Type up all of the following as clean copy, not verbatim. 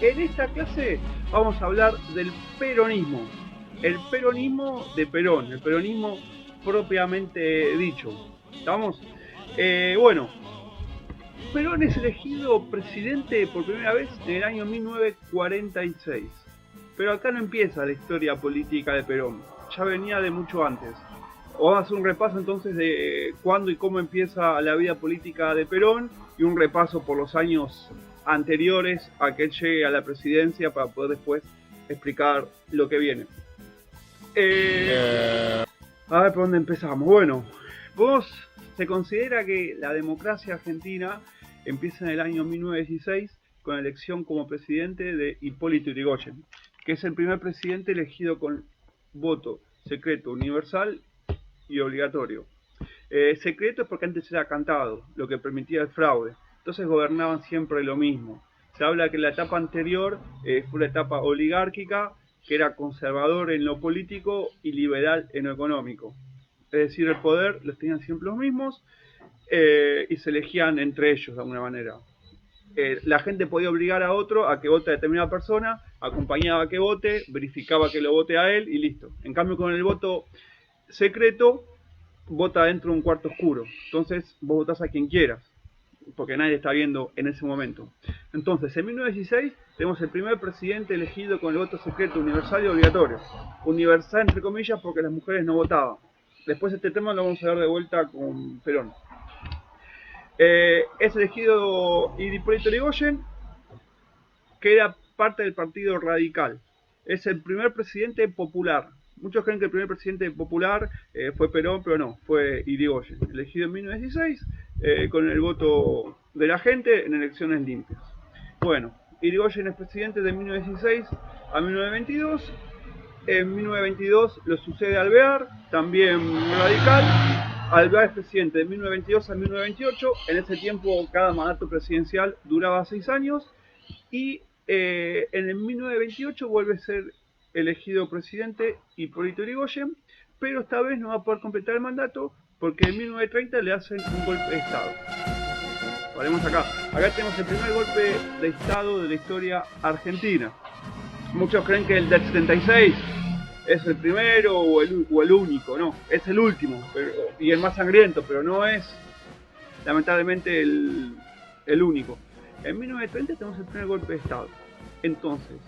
En esta clase vamos a hablar del peronismo. El peronismo de Perón, el peronismo propiamente dicho. ¿Estamos? Bueno, Perón es elegido presidente por primera vez en el año 1946. Pero acá no empieza la historia política de Perón, ya venía de mucho antes. Vamos a hacer un repaso entonces de cuándo y cómo empieza la vida política de Perón y un repaso por los años anteriores a que él llegue a la presidencia para poder después explicar lo que viene. A ver por dónde empezamos. Bueno, se considera que la democracia argentina empieza en el año 1916 con la elección como presidente de Hipólito Yrigoyen, que es el primer presidente elegido con voto secreto, universal y obligatorio. Secreto es porque antes era cantado, lo que permitía el fraude. Entonces gobernaban siempre lo mismo. Se habla que la etapa anterior fue la etapa oligárquica, que era conservador en lo político y liberal en lo económico. Es decir, el poder los tenían siempre los mismos y se elegían entre ellos de alguna manera. La gente podía obligar a otro a que vote a determinada persona, acompañaba a que vote, verificaba que lo vote a él y listo. En cambio, con el voto secreto, vota dentro de un cuarto oscuro. Entonces, vos votás a quien quieras, porque nadie está viendo en ese momento. Entonces, en 1916 tenemos el primer presidente elegido con el voto secreto universal y obligatorio. Universal entre comillas porque las mujeres no votaban. Después este tema lo vamos a ver de vuelta con Perón. Es elegido Hipólito Yrigoyen, que era parte del Partido Radical. Es el primer presidente popular. Muchos creen que el primer presidente popular fue Perón, pero no, fue Irigoyen, elegido en 1916 con el voto de la gente en elecciones limpias. Bueno, Irigoyen es presidente de 1916 a 1922. En 1922 lo sucede Alvear, también radical. Alvear es presidente de 1922 a 1928. En ese tiempo cada mandato presidencial duraba 6 años. Y en el 1928 vuelve a ser elegido presidente Hipólito Yrigoyen, pero esta vez no va a poder completar el mandato porque en 1930 le hacen un golpe de Estado. Paremos acá. Acá tenemos el primer golpe de Estado de la historia argentina. Muchos creen que el del 76 es el primero o el único, no, es el último y el más sangriento, pero no es lamentablemente el único. En 1930 tenemos el primer golpe de Estado. Entonces,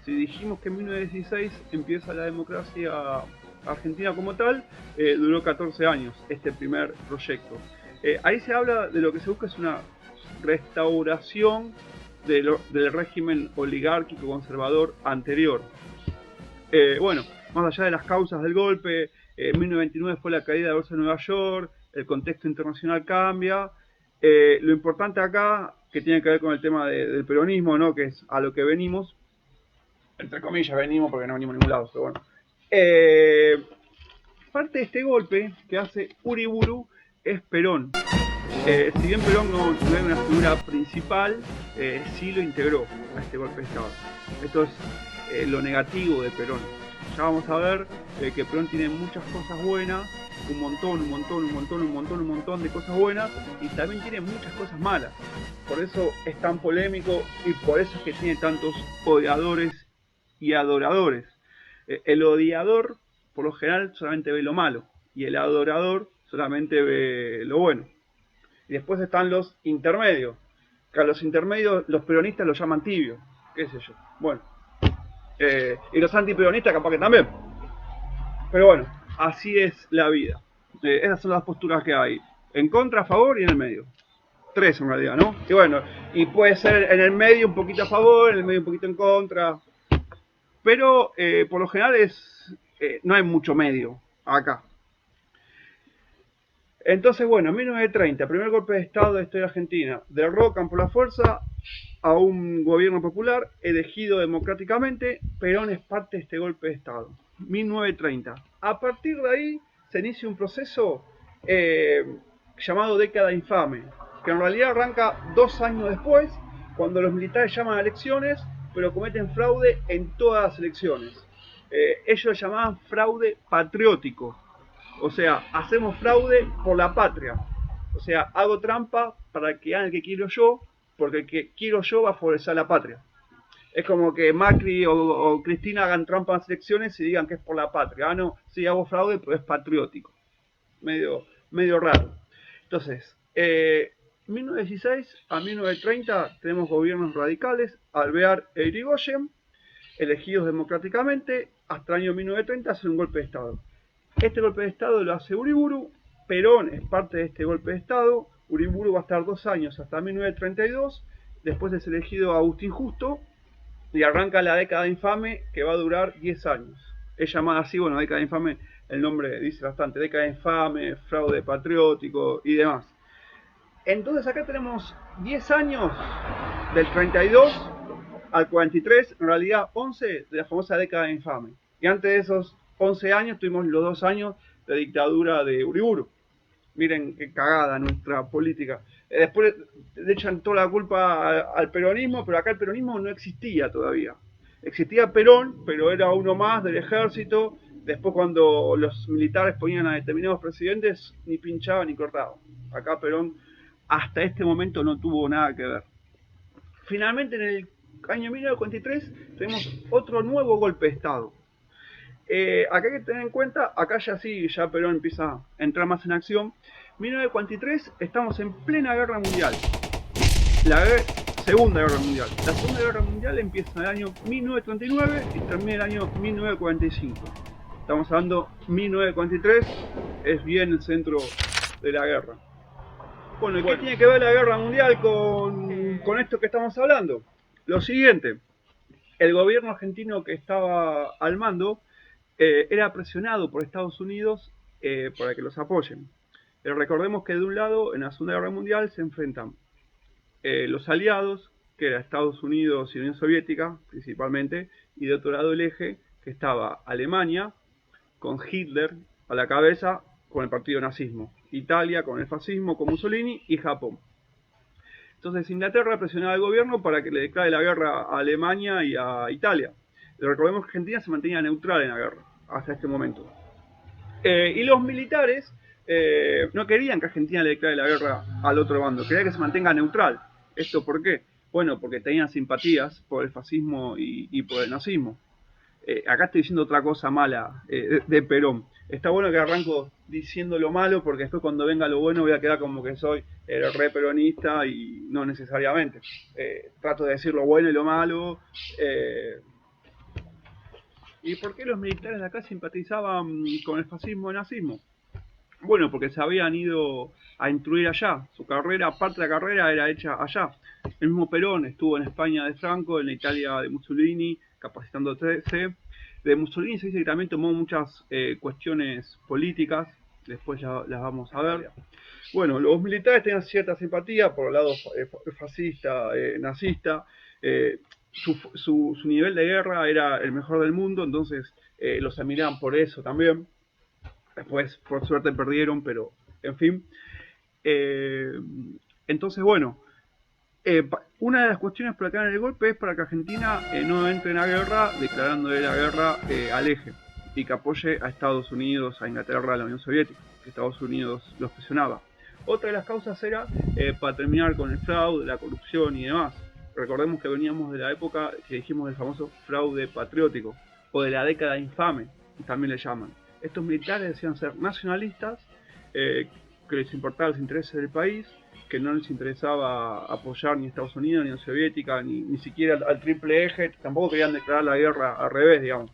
si dijimos que en 1916 empieza la democracia argentina como tal, duró 14 años este primer proyecto. Ahí se habla de lo que se busca es una restauración del régimen oligárquico conservador anterior. Bueno, más allá de las causas del golpe, 1929 fue la caída de la Bolsa de Nueva York, el contexto internacional cambia. Lo importante acá, que tiene que ver con el tema del peronismo, ¿no? Que es a lo que venimos, entre comillas venimos porque no venimos a ningún lado, pero bueno. Parte de este golpe que hace Uriburu es Perón. Si bien Perón no es una figura principal, sí lo integró a este golpe de Estado. Esto es lo negativo de Perón. Ya vamos a ver que Perón tiene muchas cosas buenas, un montón de cosas buenas, y también tiene muchas cosas malas. Por eso es tan polémico y por eso es que tiene tantos odiadores y adoradores. El odiador, por lo general, solamente ve lo malo, y el adorador solamente ve lo bueno. Y después están los intermedios, que a los intermedios los peronistas los llaman tibios, qué sé yo. Bueno, y los antiperonistas capaz que también. Pero bueno, así es la vida. Esas son las posturas que hay. En contra, a favor y en el medio. 3 en realidad, ¿no? Y bueno, y puede ser en el medio un poquito a favor, en el medio un poquito en contra. Pero por lo general no hay mucho medio acá. Entonces, bueno, en 1930, primer golpe de Estado de la historia argentina, derrocan por la fuerza a un gobierno popular elegido democráticamente. Perón es parte de este golpe de Estado. 1930. A partir de ahí se inicia un proceso llamado década infame, que en realidad arranca 2 años después, cuando los militares llaman a elecciones, pero cometen fraude en todas las elecciones. Ellos lo llamaban fraude patriótico. O sea, hacemos fraude por la patria. O sea, hago trampa para que hagan el que quiero yo, porque el que quiero yo va a favorecer a la patria. Es como que Macri o Cristina hagan trampa en las elecciones y digan que es por la patria. Ah, no, sí hago fraude, pero es patriótico. Medio raro. Entonces, 1916 a 1930 tenemos gobiernos radicales, Alvear e Irigoyen, elegidos democráticamente, hasta el año 1930 hace un golpe de Estado. Este golpe de Estado lo hace Uriburu, Perón es parte de este golpe de Estado, Uriburu va a estar 2 años hasta 1932, después es elegido Agustín Justo y arranca la década infame que va a durar 10 años. Es llamada así, bueno, década infame, el nombre dice bastante, década infame, fraude patriótico y demás. Entonces acá tenemos 10 años del 32 al 43, en realidad 11 de la famosa década infame. Y antes de esos 11 años tuvimos los 2 años de dictadura de Uriburu. Miren qué cagada nuestra política. Después le echan toda la culpa al peronismo, pero acá el peronismo no existía todavía. Existía Perón, pero era uno más del ejército. Después cuando los militares ponían a determinados presidentes, ni pinchaba ni cortaba. Acá Perón hasta este momento no tuvo nada que ver. Finalmente en el año 1943 tenemos otro nuevo golpe de Estado. Acá hay que tener en cuenta, acá ya sí, ya Perón empieza a entrar más en acción. 1943 estamos en plena guerra mundial. La Segunda Guerra Mundial. La Segunda Guerra Mundial empieza en el año 1939 y termina en el año 1945. Estamos hablando 1943, es bien el centro de la guerra. Bueno, ¿y qué tiene que ver la guerra mundial con esto que estamos hablando? Lo siguiente, el gobierno argentino que estaba al mando era presionado por Estados Unidos para que los apoyen. Recordemos que de un lado, en la Segunda Guerra Mundial, se enfrentan los aliados, que era Estados Unidos y Unión Soviética, principalmente, y de otro lado el eje, que estaba Alemania, con Hitler a la cabeza, con el partido nazismo, Italia con el fascismo, con Mussolini, y Japón. Entonces Inglaterra presionaba al gobierno para que le declare la guerra a Alemania y a Italia. Recordemos que Argentina se mantenía neutral en la guerra hasta este momento. Y los militares no querían que Argentina le declare la guerra al otro bando, querían que se mantenga neutral. ¿Esto por qué? Bueno, porque tenían simpatías por el fascismo y por el nazismo. Acá estoy diciendo otra cosa mala de Perón. Está bueno que arranco diciendo lo malo porque después cuando venga lo bueno voy a quedar como que soy re peronista y no necesariamente. Trato de decir lo bueno y lo malo. ¿Y por qué los militares de acá simpatizaban con el fascismo y el nazismo? Bueno, porque se habían ido a instruir allá. Su carrera, parte de la carrera era hecha allá. El mismo Perón estuvo en España de Franco, en Italia de Mussolini, capacitándose. De Mussolini se dice que también tomó muchas cuestiones políticas, después ya las vamos a ver. Bueno, los militares tenían cierta simpatía por el lado fascista, nazista. Su nivel de guerra era el mejor del mundo, entonces los admiraban por eso también. Después, por suerte, perdieron, pero en fin. Entonces, bueno, una de las cuestiones por acá en el golpe es para que Argentina no entre en la guerra, declarándole la guerra al eje y que apoye a Estados Unidos, a Inglaterra, a la Unión Soviética, que Estados Unidos los presionaba. Otra de las causas era para terminar con el fraude, la corrupción y demás. Recordemos que veníamos de la época que dijimos del famoso fraude patriótico, o de la década infame, también le llaman. Estos militares decían ser nacionalistas, que les importaba los intereses del país, que no les interesaba apoyar ni a Estados Unidos, ni a la Unión Soviética, ni siquiera al triple eje, tampoco querían declarar la guerra al revés, digamos.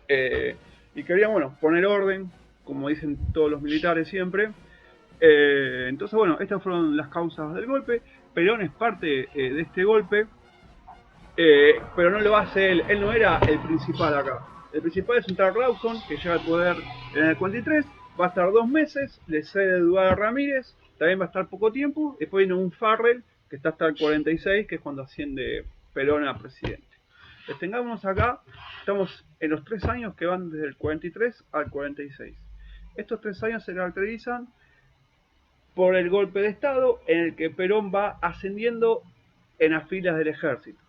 Y querían, bueno, poner orden, como dicen todos los militares siempre. Entonces, bueno, estas fueron las causas del golpe. Perón es parte de este golpe, pero no lo hace él. Él no era el principal acá. El principal es un tal Rawson, que llega al poder en el 43, va a estar 2 meses, le cede Eduardo Ramírez, también va a estar poco tiempo, después viene un Farrell, que está hasta el 46, que es cuando asciende Perón a presidente. Les tengamos acá, estamos en los 3 años que van desde el 43 al 46. Estos 3 años se caracterizan por el golpe de Estado en el que Perón va ascendiendo en las filas del ejército.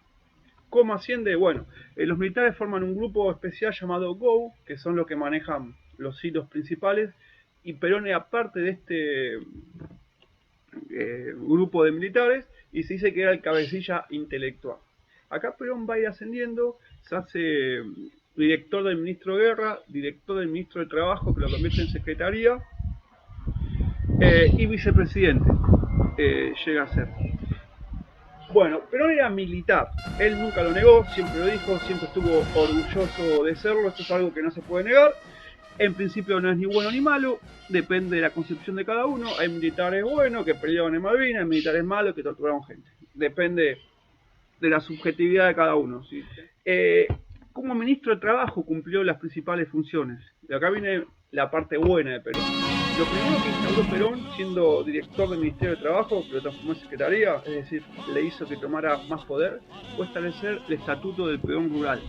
¿Cómo asciende? Bueno, los militares forman un grupo especial llamado GO, que son los que manejan los hilos principales, y Perón era parte de este grupo de militares y se dice que era el cabecilla intelectual. Acá Perón va a ir ascendiendo, se hace director del ministro de Guerra, director del ministro de Trabajo, que lo convierte en secretaría, y vicepresidente llega a ser. Bueno, Perón era militar, él nunca lo negó, siempre lo dijo, siempre estuvo orgulloso de serlo, esto es algo que no se puede negar. En principio no es ni bueno ni malo, depende de la concepción de cada uno. Hay militares buenos que peleaban en Malvinas, hay militares malos que torturaron gente. Depende de la subjetividad de cada uno, ¿sí? Como ministro de Trabajo cumplió las principales funciones. Y acá viene la parte buena de Perón. Lo primero que instauró Perón, siendo director del Ministerio de Trabajo, que lo transformó en secretaría, es decir, le hizo que tomara más poder, fue establecer el estatuto del peón rural.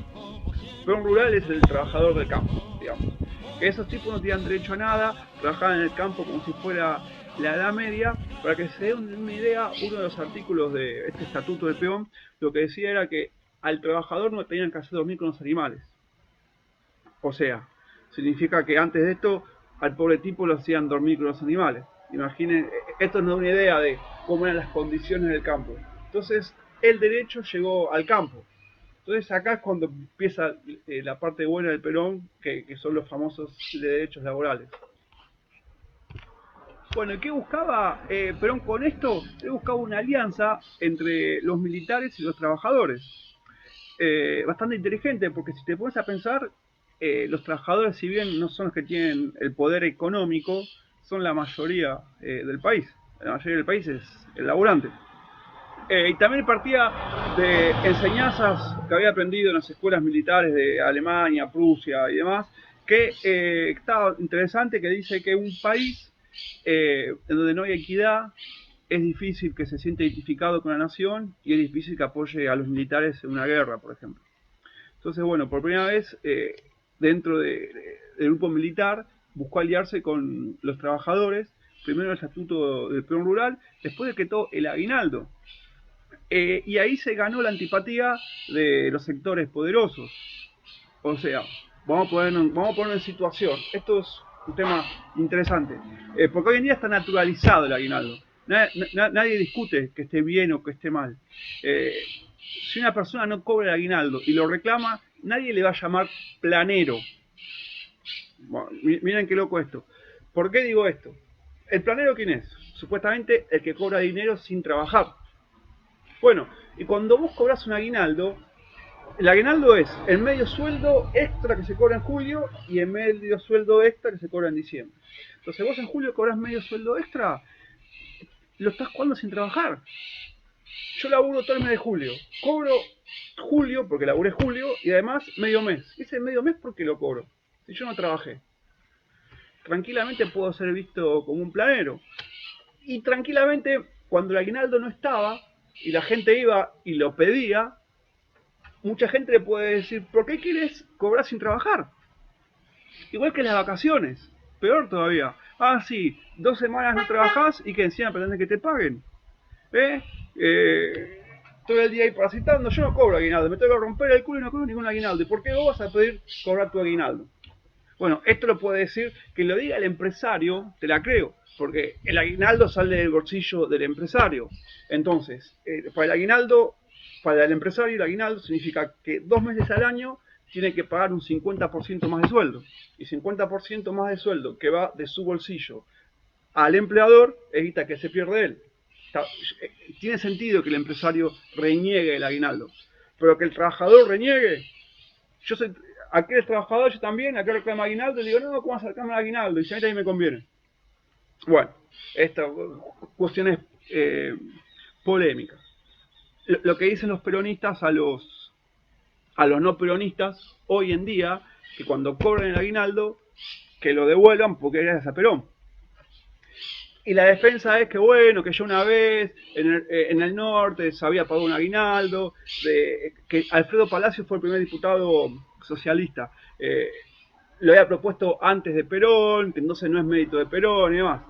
El peón rural es el trabajador del campo, digamos. Que esos tipos no tenían derecho a nada, trabajaban en el campo como si fuera la Edad Media. Para que se den una idea, uno de los artículos de este estatuto del peón, lo que decía era que al trabajador no tenían que hacer dormir con los animales. O sea, significa que antes de esto al pobre tipo lo hacían dormir con los animales. Imaginen, esto nos da una idea de cómo eran las condiciones del campo. Entonces, el derecho llegó al campo. Entonces acá es cuando empieza la parte buena del Perón, que son los famosos de derechos laborales. Bueno, ¿qué buscaba Perón con esto? Él buscaba una alianza entre los militares y los trabajadores. Bastante inteligente, porque si te pones a pensar, los trabajadores, si bien no son los que tienen el poder económico, son la mayoría del país. La mayoría del país es el laburante. Y también partía de enseñanzas que había aprendido en las escuelas militares de Alemania, Prusia y demás, que estaba interesante, que dice que un país en donde no hay equidad, es difícil que se sienta identificado con la nación y es difícil que apoye a los militares en una guerra, por ejemplo. Entonces, bueno, por primera vez dentro del grupo militar buscó aliarse con los trabajadores, primero el estatuto del peón rural, después decretó el aguinaldo. Y ahí se ganó la antipatía de los sectores poderosos. O sea, vamos a ponernos en situación. Esto es un tema interesante. Porque hoy en día está naturalizado el aguinaldo. Nadie discute que esté bien o que esté mal. Si una persona no cobra el aguinaldo y lo reclama, nadie le va a llamar planero. Bueno, miren qué loco esto. ¿Por qué digo esto? ¿El planero quién es? Supuestamente el que cobra dinero sin trabajar. Bueno, y cuando vos cobras un aguinaldo, el aguinaldo es el medio sueldo extra que se cobra en julio y el medio sueldo extra que se cobra en diciembre. Entonces vos en julio cobras medio sueldo extra, lo estás jugando sin trabajar. Yo laburo todo el mes de julio, cobro julio porque laburé julio y además medio mes. Ese medio mes porque lo cobro, si yo no trabajé. Tranquilamente puedo ser visto como un planero. Y tranquilamente cuando el aguinaldo no estaba y la gente iba y lo pedía, mucha gente le puede decir, ¿por qué quieres cobrar sin trabajar? Igual que las vacaciones, peor todavía. Ah, sí, 2 semanas no trabajás y que encima pretenden que te paguen. ¿Eh? Todo el día ahí parasitando, yo no cobro aguinaldo, me tengo que romper el culo y no cobro ningún aguinaldo. ¿Y por qué vos vas a pedir cobrar tu aguinaldo? Bueno, esto lo puede decir, que lo diga el empresario, te la creo, porque el aguinaldo sale del bolsillo del empresario. Entonces, para el empresario el aguinaldo significa que 2 meses al año tiene que pagar un 50% más de sueldo. Y 50% más de sueldo que va de su bolsillo al empleador es guita que se pierde él. Tiene sentido que el empresario reniegue el aguinaldo, pero que el trabajador reniegue. Yo soy aquel trabajador, yo también, aquel reclama aguinaldo, y digo, no, ¿cómo vas a reclamar aguinaldo? Y si a mí también me conviene. Bueno, estas cuestiones polémicas. Lo que dicen los peronistas a los no peronistas hoy en día, que cuando cobran el aguinaldo, que lo devuelvan porque es gracias a Perón. Y la defensa es que bueno, que yo una vez en el norte se había pagado un aguinaldo, que Alfredo Palacio fue el primer diputado socialista. Lo había propuesto antes de Perón, que entonces no es mérito de Perón y demás.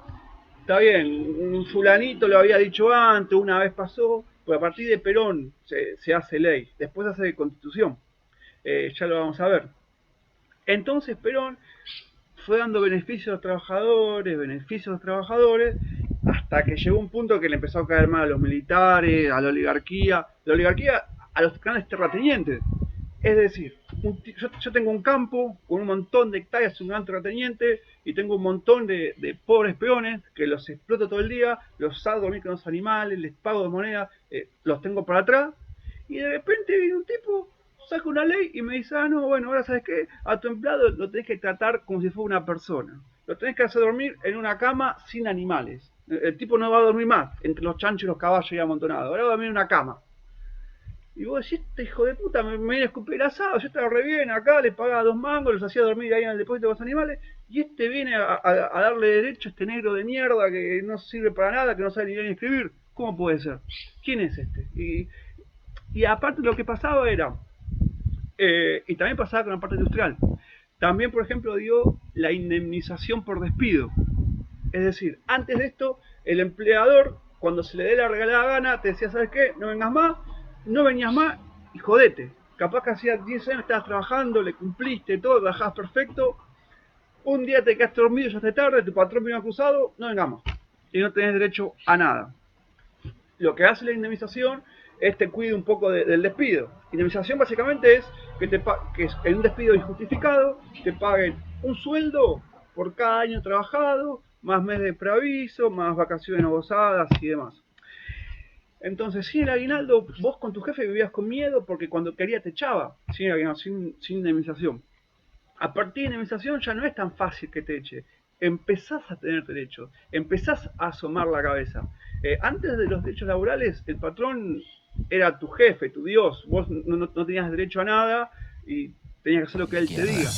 Está bien, un fulanito lo había dicho antes, una vez pasó, pero a partir de Perón se hace ley, después se hace constitución. Ya lo vamos a ver. Entonces Perón fue dando beneficios a los trabajadores, hasta que llegó un punto que le empezó a caer mal a los militares, a la oligarquía. La oligarquía a los grandes terratenientes. Es decir, yo tengo un campo con un montón de hectáreas, un gran terrateniente, y tengo un montón de pobres peones que los exploto todo el día, los hago dormir con los animales, les pago de moneda, los tengo para atrás, y de repente viene un tipo, saca una ley y me dice, ah, no, bueno, ahora sabes qué, a tu empleado lo tenés que tratar como si fuera una persona. Lo tenés que hacer dormir en una cama sin animales. El tipo no va a dormir más entre los chanchos y los caballos y amontonados, ahora va a dormir en una cama. Y vos decís, este hijo de puta me viene a escupir asado, yo estaba re bien acá, le pagaba 2 mangos, los hacía dormir ahí en el depósito de los animales, y este viene a darle derecho a este negro de mierda que no sirve para nada, que no sabe ni leer ni escribir. ¿Cómo puede ser? ¿Quién es este? Y aparte lo que pasaba era, y también pasaba con la parte industrial, también por ejemplo dio la indemnización por despido. Es decir, antes de esto, el empleador, cuando se le dé la regalada gana, te decía, ¿sabes qué? No vengas más, no venías más y jodete. Capaz que hacía 10 años estabas trabajando, le cumpliste todo, trabajabas perfecto. Un día te quedaste dormido, ya es tarde, tu patrón vino acusado, no vengas más. Y no tenés derecho a nada. Lo que hace la indemnización es te cuide un poco del despido. Indemnización básicamente es que en un despido injustificado te paguen un sueldo por cada año trabajado, más mes de preaviso, más vacaciones no gozadas y demás. Entonces, sin el aguinaldo, vos con tu jefe vivías con miedo porque cuando quería te echaba, sin indemnización. A partir de indemnización ya no es tan fácil que te eche. Empezás a tener derechos, empezás a asomar la cabeza. Antes de los derechos laborales, el patrón era tu jefe, tu Dios. Vos no tenías derecho a nada y tenías que hacer lo que él te diga.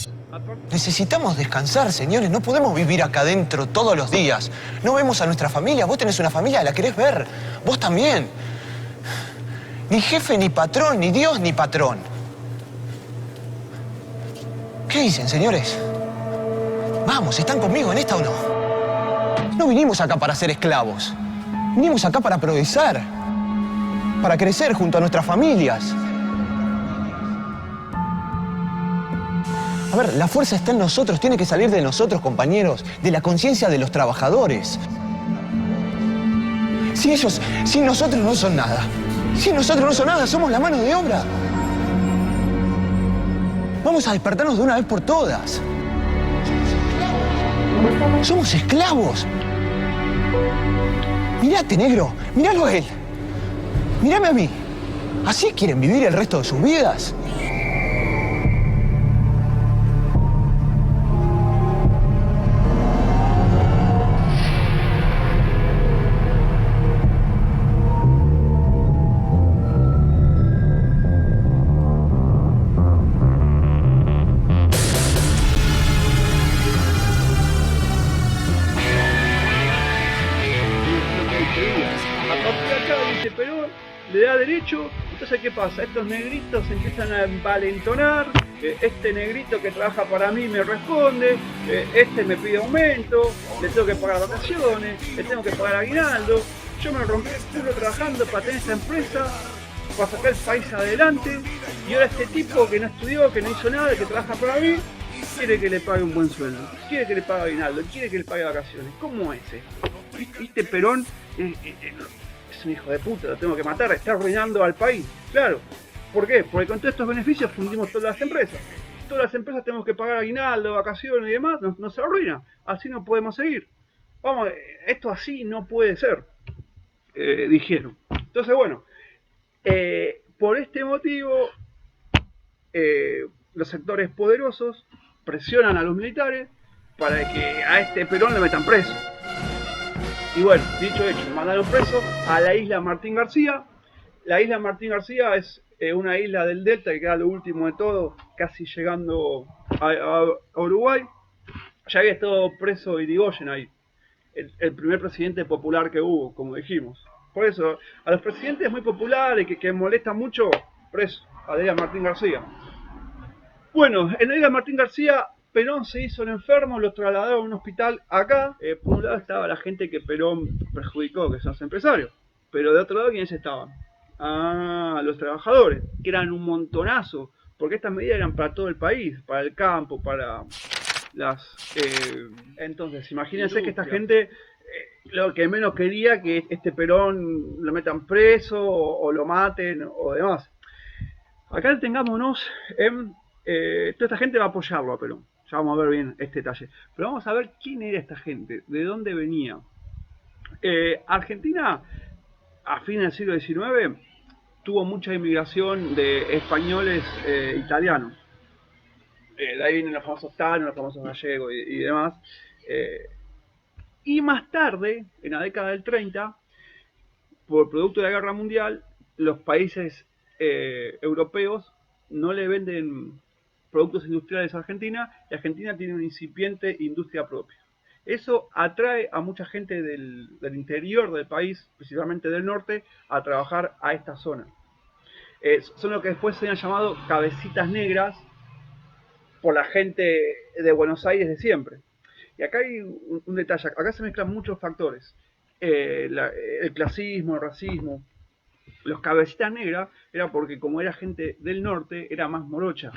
Necesitamos descansar, señores. No podemos vivir acá adentro todos los días. No vemos a nuestra familia. Vos tenés una familia, la querés ver. Vos también. Ni jefe, ni patrón, ni Dios, ni patrón. ¿Qué dicen, señores? Vamos, ¿están conmigo en esta o no? No vinimos acá para ser esclavos. Vinimos acá para progresar. Para crecer junto a nuestras familias. A ver, la fuerza está en nosotros, tiene que salir de nosotros, compañeros, de la conciencia de los trabajadores. Si ellos, sin nosotros no son nada. Sin nosotros no son nada, somos la mano de obra. Vamos a despertarnos de una vez por todas. Somos esclavos. Mirate, negro, míralo a él. Mírame a mí. ¿Así quieren vivir el resto de sus vidas? Perón le da derecho, entonces ¿qué pasa? Estos negritos se empiezan a envalentonar, este negrito que trabaja para mí me responde, este me pide aumento, le tengo que pagar vacaciones, le tengo que pagar aguinaldo, yo me rompí el culo trabajando para tener esta empresa, para sacar el país adelante, y ahora este tipo que no estudió, que no hizo nada, que trabaja para mí, quiere que le pague un buen sueldo, quiere que le pague aguinaldo, quiere que le pague vacaciones. ¿Cómo es esto? ¿Viste Perón? Es un hijo de puta, lo tengo que matar, está arruinando al país. Claro, ¿por qué? Porque con todos estos beneficios fundimos todas las empresas. Todas las empresas tenemos que pagar aguinaldo, vacaciones y demás, nos arruina. Así no podemos seguir. Vamos, esto así no puede ser, dijeron. Entonces, bueno, por este motivo, los sectores poderosos presionan a los militares para que a este Perón le metan preso. Y bueno, dicho hecho, mandaron preso a la isla Martín García. La isla Martín García es una isla del Delta que queda lo último de todo, casi llegando a Uruguay. Ya había estado preso Irigoyen ahí, el primer presidente popular que hubo, como dijimos. Por eso, a los presidentes muy populares que molestan mucho, preso, a la isla Martín García. Bueno, en la isla Martín García, Perón se hizo el enfermo, lo trasladaron a un hospital acá. Por un lado estaba la gente que Perón perjudicó, que son los empresarios. Pero de otro lado, ¿quiénes estaban? Ah, los trabajadores, que eran un montonazo. Porque estas medidas eran para todo el país, para el campo, para las... entonces, imagínense que esta gente lo que menos quería que este Perón lo metan preso o lo maten o demás. Acá detengámonos en... toda esta gente va a apoyarlo a Perón. Ya vamos a ver bien este detalle. Pero vamos a ver quién era esta gente, de dónde venía. Argentina, a fines del siglo XIX, tuvo mucha inmigración de españoles italianos. De ahí vienen los famosos tanos, los famosos gallegos y demás. Eh, y más tarde, en la década del 30, por producto de la guerra mundial, los países europeos no le venden productos industriales a Argentina y Argentina tiene una incipiente industria propia. Eso atrae a mucha gente del interior del país, principalmente del norte, a trabajar a esta zona. Son lo que después se han llamado cabecitas negras por la gente de Buenos Aires de siempre. Y acá hay un detalle, acá se mezclan muchos factores. El clasismo, el racismo. Los cabecitas negras era porque como era gente del norte, era más morocha.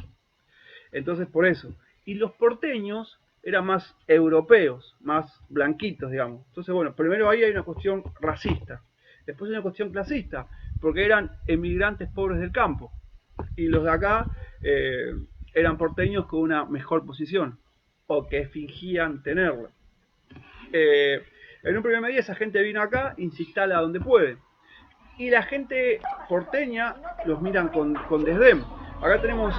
Entonces por eso. Y los porteños eran más europeos, más blanquitos, digamos. Entonces, bueno, primero ahí hay una cuestión racista. Después hay una cuestión clasista, porque eran emigrantes pobres del campo. Y los de acá eran porteños con una mejor posición, o que fingían tenerla. En un primer medida esa gente vino acá y se instala donde puede. Y la gente porteña los miran con desdén. Acá tenemos...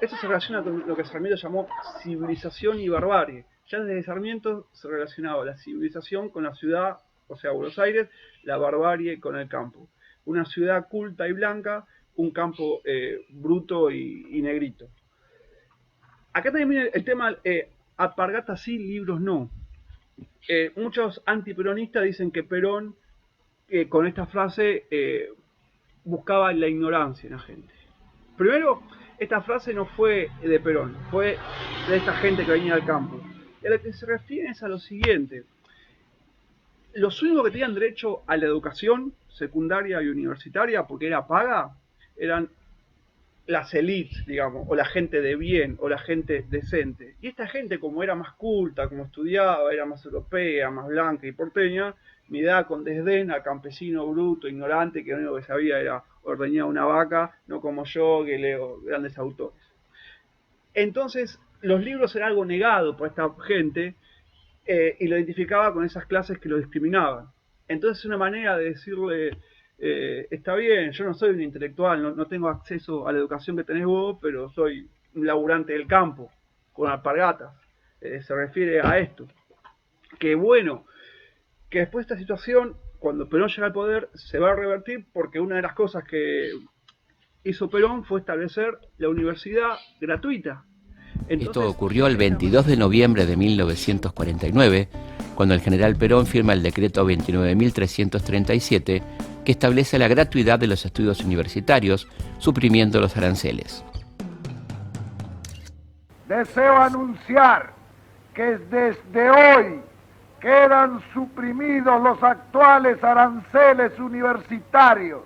esto se relaciona con lo que Sarmiento llamó civilización y barbarie. Ya desde Sarmiento se relacionaba la civilización con la ciudad, o sea, Buenos Aires, la barbarie con el campo. Una ciudad culta y blanca, un campo bruto y negrito. Acá también viene el tema, alpargatas sí, libros no. Muchos antiperonistas dicen que Perón, con esta frase, buscaba la ignorancia en la gente. Primero, esta frase no fue de Perón, fue de esta gente que venía del campo. Y a lo que se refiere es a lo siguiente. Los únicos que tenían derecho a la educación secundaria y universitaria, porque era paga, eran las élites, digamos, o la gente de bien, o la gente decente. Y esta gente, como era más culta, como estudiaba, era más europea, más blanca y porteña, miraba con desdén al campesino bruto, ignorante, que lo único que sabía era ordeñar una vaca, no como yo, que leo grandes autores. Entonces, los libros eran algo negado por esta gente, y lo identificaba con esas clases que lo discriminaban. Entonces, es una manera de decirle... está bien, yo no soy un intelectual, no tengo acceso a la educación que tenés vos, pero soy un laburante del campo, con alpargatas. Se refiere a esto. Que bueno, que después de esta situación, cuando Perón llega al poder, se va a revertir porque una de las cosas que hizo Perón fue establecer la universidad gratuita. Esto ocurrió el 22 de noviembre de 1949, cuando el general Perón firma el decreto 29.337, que establece la gratuidad de los estudios universitarios, suprimiendo los aranceles. Deseo anunciar que desde hoy quedan suprimidos los actuales aranceles universitarios,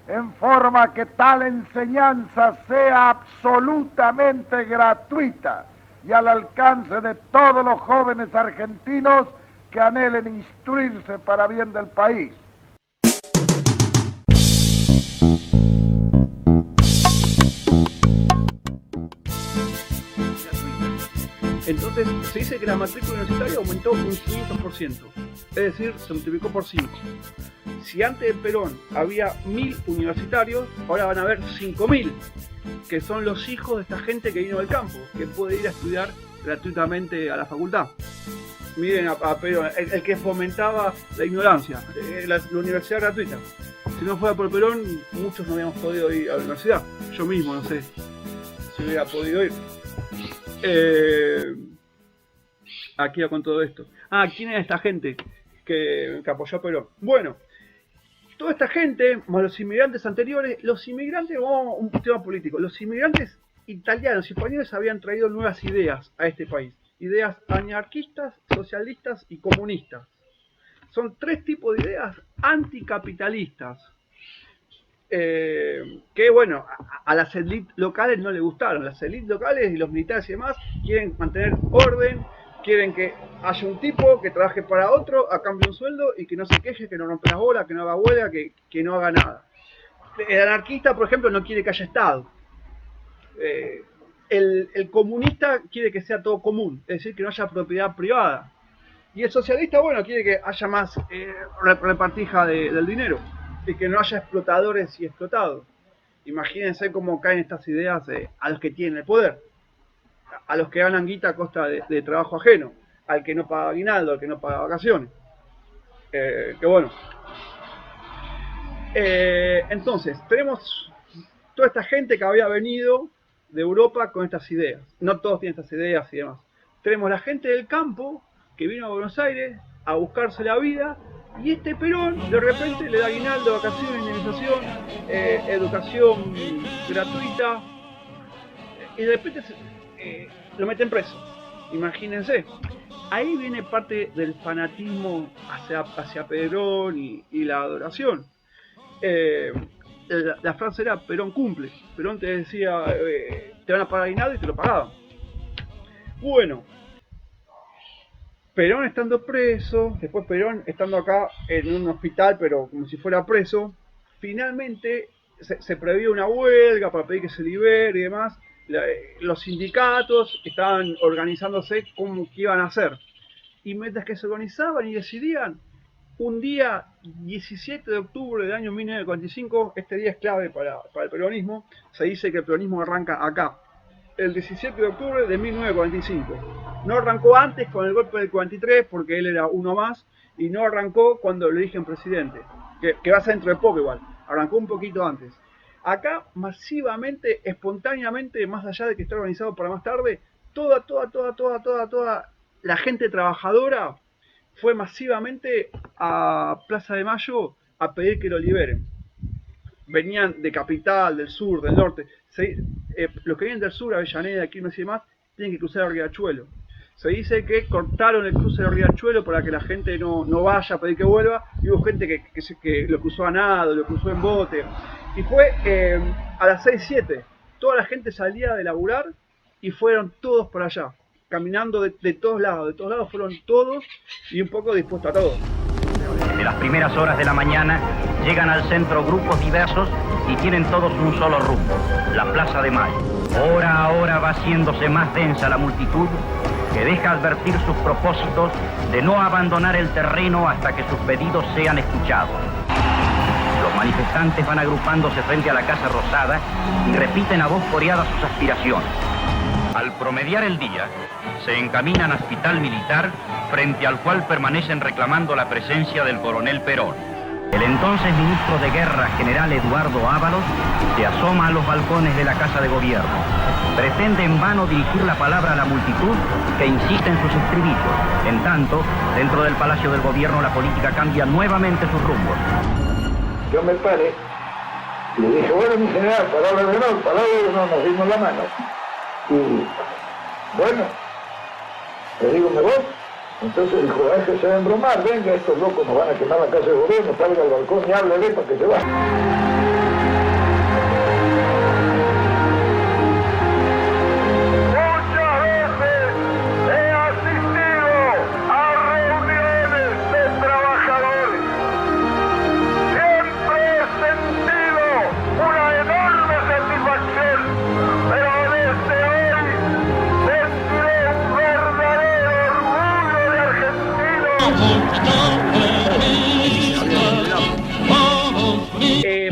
en forma que tal enseñanza sea absolutamente gratuita y al alcance de todos los jóvenes argentinos que anhelen instruirse para bien del país. Entonces se dice que la matrícula universitaria aumentó un 500%, es decir, se multiplicó por 5. Si antes de Perón había 1000 universitarios, ahora van a haber 5000, que son los hijos de esta gente que vino del campo, que puede ir a estudiar gratuitamente a la facultad. Miren a Perón, el que fomentaba la ignorancia, la universidad gratuita. Si no fuera por Perón, muchos no habíamos podido ir a la universidad. Yo mismo, no sé si hubiera podido ir. Aquí va con todo esto. ¿Quién era esta gente que apoyó a Perón? Bueno, toda esta gente, más los inmigrantes anteriores, los inmigrantes, vamos a un tema político, los inmigrantes italianos y españoles habían traído nuevas ideas a este país. Ideas anarquistas, socialistas y comunistas. Son 3 tipos de ideas anticapitalistas. Que bueno, a las élites locales no les gustaron. Las élites locales y los militares y demás quieren mantener orden, quieren que haya un tipo que trabaje para otro a cambio de un sueldo y que no se queje, que no rompa las bolas, que no haga huelga, que no haga nada. El anarquista, por ejemplo, no quiere que haya Estado. El comunista quiere que sea todo común, es decir, que no haya propiedad privada. Y el socialista, bueno, quiere que haya más repartija del dinero y que no haya explotadores y explotados. Imagínense cómo caen estas ideas a los que tienen el poder, a los que ganan guita a costa de trabajo ajeno, al que no paga aguinaldo, al que no paga vacaciones. Que bueno. Entonces, tenemos toda esta gente que había venido de Europa con estas ideas. No todos tienen estas ideas y demás. Tenemos la gente del campo que vino a Buenos Aires a buscarse la vida, y este Perón de repente le da aguinaldo, vacaciones, indemnización, educación gratuita, y de repente lo meten preso. Imagínense. Ahí viene parte del fanatismo hacia Perón y la adoración. La frase era: Perón cumple. Perón te decía, te van a pagar aguinaldo, y te lo pagaban. Bueno, Perón estando preso, después Perón estando acá en un hospital, pero como si fuera preso, finalmente se previó una huelga para pedir que se libere y demás. Los sindicatos estaban organizándose cómo que iban a hacer. Y mientras que se organizaban y decidían, un día 17 de octubre del año 1945, este día es clave para el peronismo, se dice que el peronismo arranca acá, el 17 de octubre de 1945. No arrancó antes con el golpe del 43 porque él era uno más, y no arrancó cuando lo eligen presidente, que va a ser dentro de poco igual, arrancó un poquito antes. Acá masivamente, espontáneamente, más allá de que está organizado para más tarde, toda la gente trabajadora fue masivamente a Plaza de Mayo a pedir que lo liberen. Venían de Capital, del sur, del norte. Los que vienen del sur, Avellaneda, Quilmes y demás, tienen que cruzar el Riachuelo. Se dice que cortaron el cruce del Riachuelo para que la gente no vaya a pedir que vuelva, y hubo gente que lo cruzó a nado, lo cruzó en bote. Y fue a las 6-7, toda la gente salía de laburar y fueron todos para allá, caminando de todos lados fueron todos, y un poco dispuestos a todo. De las primeras horas de la mañana llegan al centro grupos diversos y tienen todos un solo rumbo, la Plaza de Mayo. Hora a hora va haciéndose más densa la multitud, que deja advertir sus propósitos de no abandonar el terreno hasta que sus pedidos sean escuchados. Los manifestantes van agrupándose frente a la Casa Rosada y repiten a voz coreada sus aspiraciones. Al promediar el día, se encaminan al Hospital Militar, frente al cual permanecen reclamando la presencia del coronel Perón. El entonces ministro de Guerra, general Eduardo Ábalos, se asoma a los balcones de la Casa de Gobierno. Pretende en vano dirigir la palabra a la multitud, que insiste en sus estribillos. En tanto, dentro del Palacio del Gobierno, la política cambia nuevamente sus rumbos. Yo me paré y le dije: bueno, mi general, palabra de honor, nos dimos la mano. Y bueno, le digo: ¿me voy? Entonces dijo: déjese de embromar, venga, estos locos nos van a quemar la Casa de Gobierno, salga al balcón y háblele para que se vaya.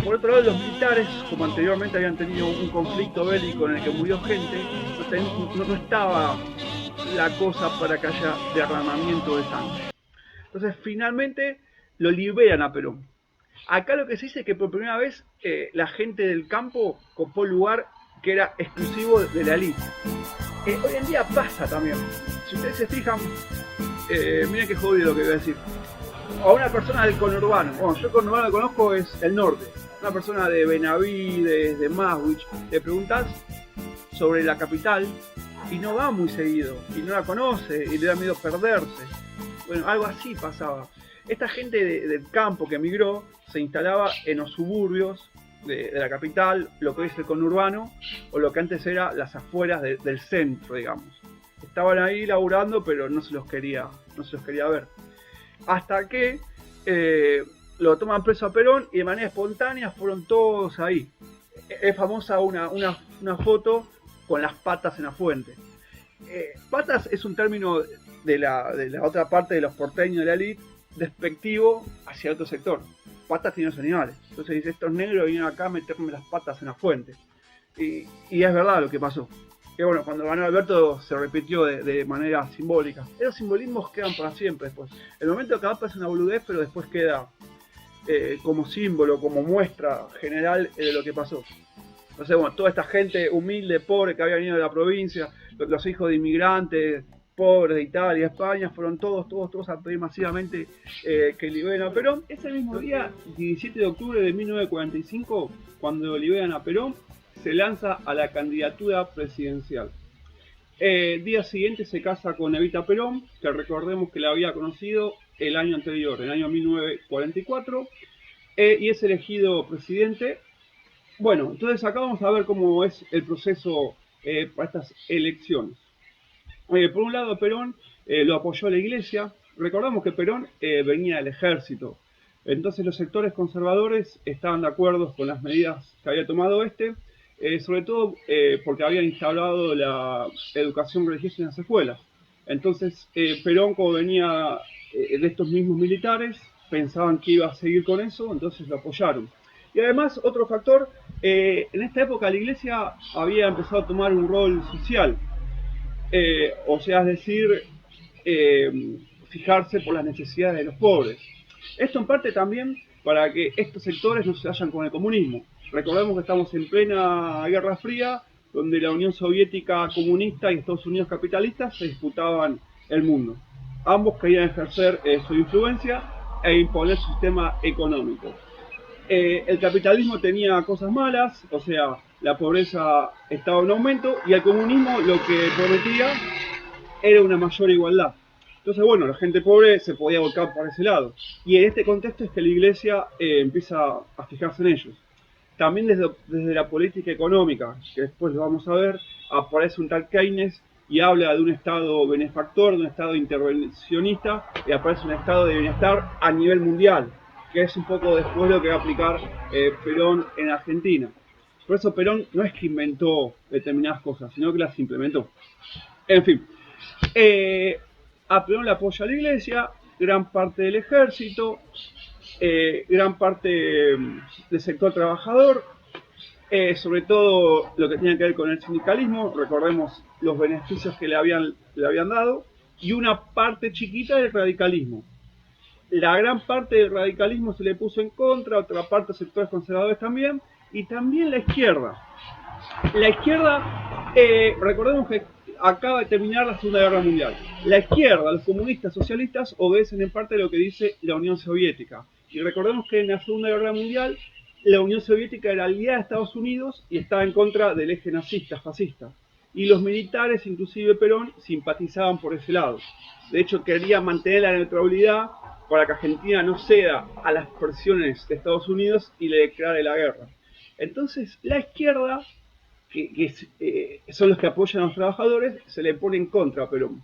Por otro lado, los militares, como anteriormente habían tenido un conflicto bélico en el que murió gente, no estaba la cosa para que haya derramamiento de sangre. Entonces, finalmente lo liberan a Perón. Acá lo que se dice es que por primera vez la gente del campo copó el lugar que era exclusivo de la élite. Hoy en día pasa también. Si ustedes se fijan, miren qué jodido lo que voy a decir. A una persona del conurbano, bueno, yo el conurbano que conozco es el norte, una persona de Benavides, de Maswich, le preguntas sobre la capital y no va muy seguido, y no la conoce, y le da miedo perderse. Bueno, algo así pasaba. Esta gente del campo que emigró se instalaba en los suburbios de la capital, lo que hoy es el conurbano, o lo que antes era las afueras del centro, digamos. Estaban ahí laburando, pero no se los quería ver. Hasta que lo toman preso a Perón y de manera espontánea fueron todos ahí. Es famosa una foto con las patas en la fuente. Patas es un término de la otra parte de los porteños de la élite, despectivo hacia otro sector. Patas tienen los animales. Entonces dice, estos negros vinieron acá a meterme las patas en la fuente. Y es verdad lo que pasó. Que bueno, cuando ganó Alberto se repitió de manera simbólica. Esos simbolismos quedan para siempre después. El momento que parece una boludez, pero después queda como símbolo, como muestra general de lo que pasó. Entonces, bueno, toda esta gente humilde, pobre, que había venido de la provincia, los hijos de inmigrantes, pobres de Italia, España, fueron todos a pedir masivamente que liberen a Perón. Ese mismo día, 17 de octubre de 1945, cuando liberan a Perón, se lanza a la candidatura presidencial. Día siguiente se casa con Evita Perón, que recordemos que la había conocido el año anterior, el año 1944, y es elegido presidente. Bueno, entonces acá vamos a ver cómo es el proceso para estas elecciones. Por un lado, Perón lo apoyó la Iglesia. Recordamos que Perón venía del ejército. Entonces los sectores conservadores estaban de acuerdo con las medidas que había tomado sobre todo porque habían instalado la educación religiosa en las escuelas. Entonces Perón, como venía de estos mismos militares, pensaban que iba a seguir con eso, entonces lo apoyaron. Y además, otro factor, en esta época la Iglesia había empezado a tomar un rol social, o sea, es decir, fijarse por las necesidades de los pobres. Esto en parte también para que estos sectores no se vayan con el comunismo. Recordemos que estamos en plena Guerra Fría, donde la Unión Soviética comunista y Estados Unidos capitalistas se disputaban el mundo. Ambos querían ejercer su influencia e imponer su sistema económico. El capitalismo tenía cosas malas, o sea, la pobreza estaba en aumento, y el comunismo lo que prometía era una mayor igualdad. Entonces, bueno, la gente pobre se podía volcar por ese lado. Y en este contexto es que la Iglesia empieza a fijarse en ellos. También desde la política económica, que después lo vamos a ver, aparece un tal Keynes y habla de un Estado benefactor, de un Estado intervencionista, y aparece un Estado de bienestar a nivel mundial, que es un poco después lo que va a aplicar Perón en Argentina. Por eso Perón no es que inventó determinadas cosas, sino que las implementó. En fin, a Perón le apoya la Iglesia, gran parte del ejército, gran parte del sector trabajador, sobre todo lo que tiene que ver con el sindicalismo. Recordemos los beneficios que le habían dado, y una parte chiquita del radicalismo. La gran parte del radicalismo se le puso en contra, otra parte de sectores conservadores también, y también la izquierda. La izquierda, recordemos que acaba de terminar la Segunda Guerra Mundial. La izquierda, los comunistas socialistas, obedecen en parte a lo que dice la Unión Soviética. Y recordemos que en la Segunda Guerra Mundial la Unión Soviética era aliada de Estados Unidos y estaba en contra del eje nazista, fascista. Y los militares, inclusive Perón, simpatizaban por ese lado. De hecho, quería mantener la neutralidad para que Argentina no ceda a las presiones de Estados Unidos y le declare la guerra. Entonces, la izquierda, que son los que apoyan a los trabajadores, se le pone en contra a Perón.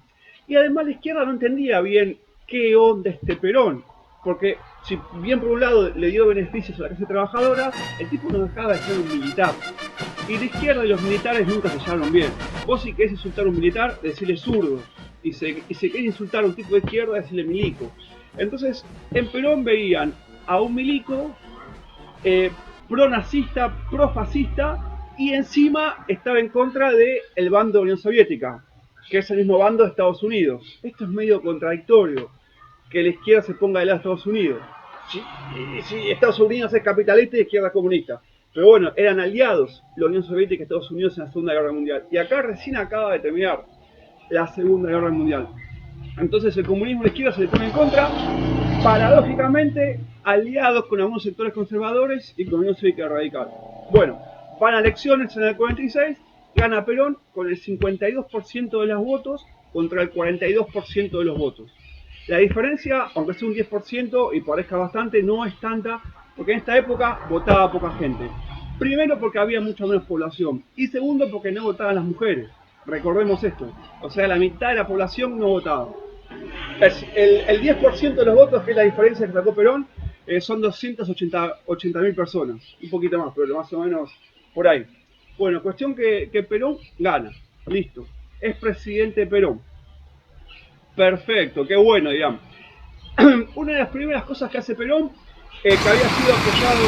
Y además la izquierda no entendía bien qué onda este Perón, porque si bien por un lado le dio beneficios a la clase trabajadora, el tipo no dejaba de ser un militar. Y la izquierda y los militares nunca se llevaron bien. Vos si querés insultar a un militar, decirle zurdo. Y si querés insultar a un tipo de izquierda, decirle milico. Entonces, en Perón veían a un milico pro-nazista, pro-fascista, y encima estaba en contra del bando de la Unión Soviética, que es el mismo bando de Estados Unidos. Esto es medio contradictorio, que la izquierda se ponga del lado de Estados Unidos. Si Estados Unidos es capitalista y la izquierda es comunista. Pero bueno, eran aliados la Unión Soviética y Estados Unidos en la Segunda Guerra Mundial. Y acá recién acaba de terminar la Segunda Guerra Mundial. Entonces el comunismo y la izquierda se le pone en contra, paradójicamente aliados con algunos sectores conservadores y con la Unión Soviética radical. Bueno, van a elecciones en el 46, gana Perón con el 52% de los votos contra el 42% de los votos. La diferencia, aunque sea un 10% y parezca bastante, no es tanta, porque en esta época votaba poca gente. Primero porque había mucha menos población, y segundo porque no votaban las mujeres. Recordemos esto, o sea, la mitad de la población no votaba. El 10% de los votos, que es la diferencia que sacó Perón, Son 280.000 personas, un poquito más, pero más o menos por ahí. Bueno, cuestión que Perón gana, listo, es presidente Perón. Perfecto, qué bueno, digamos. Una de las primeras cosas que hace Perón, que había sido apoyado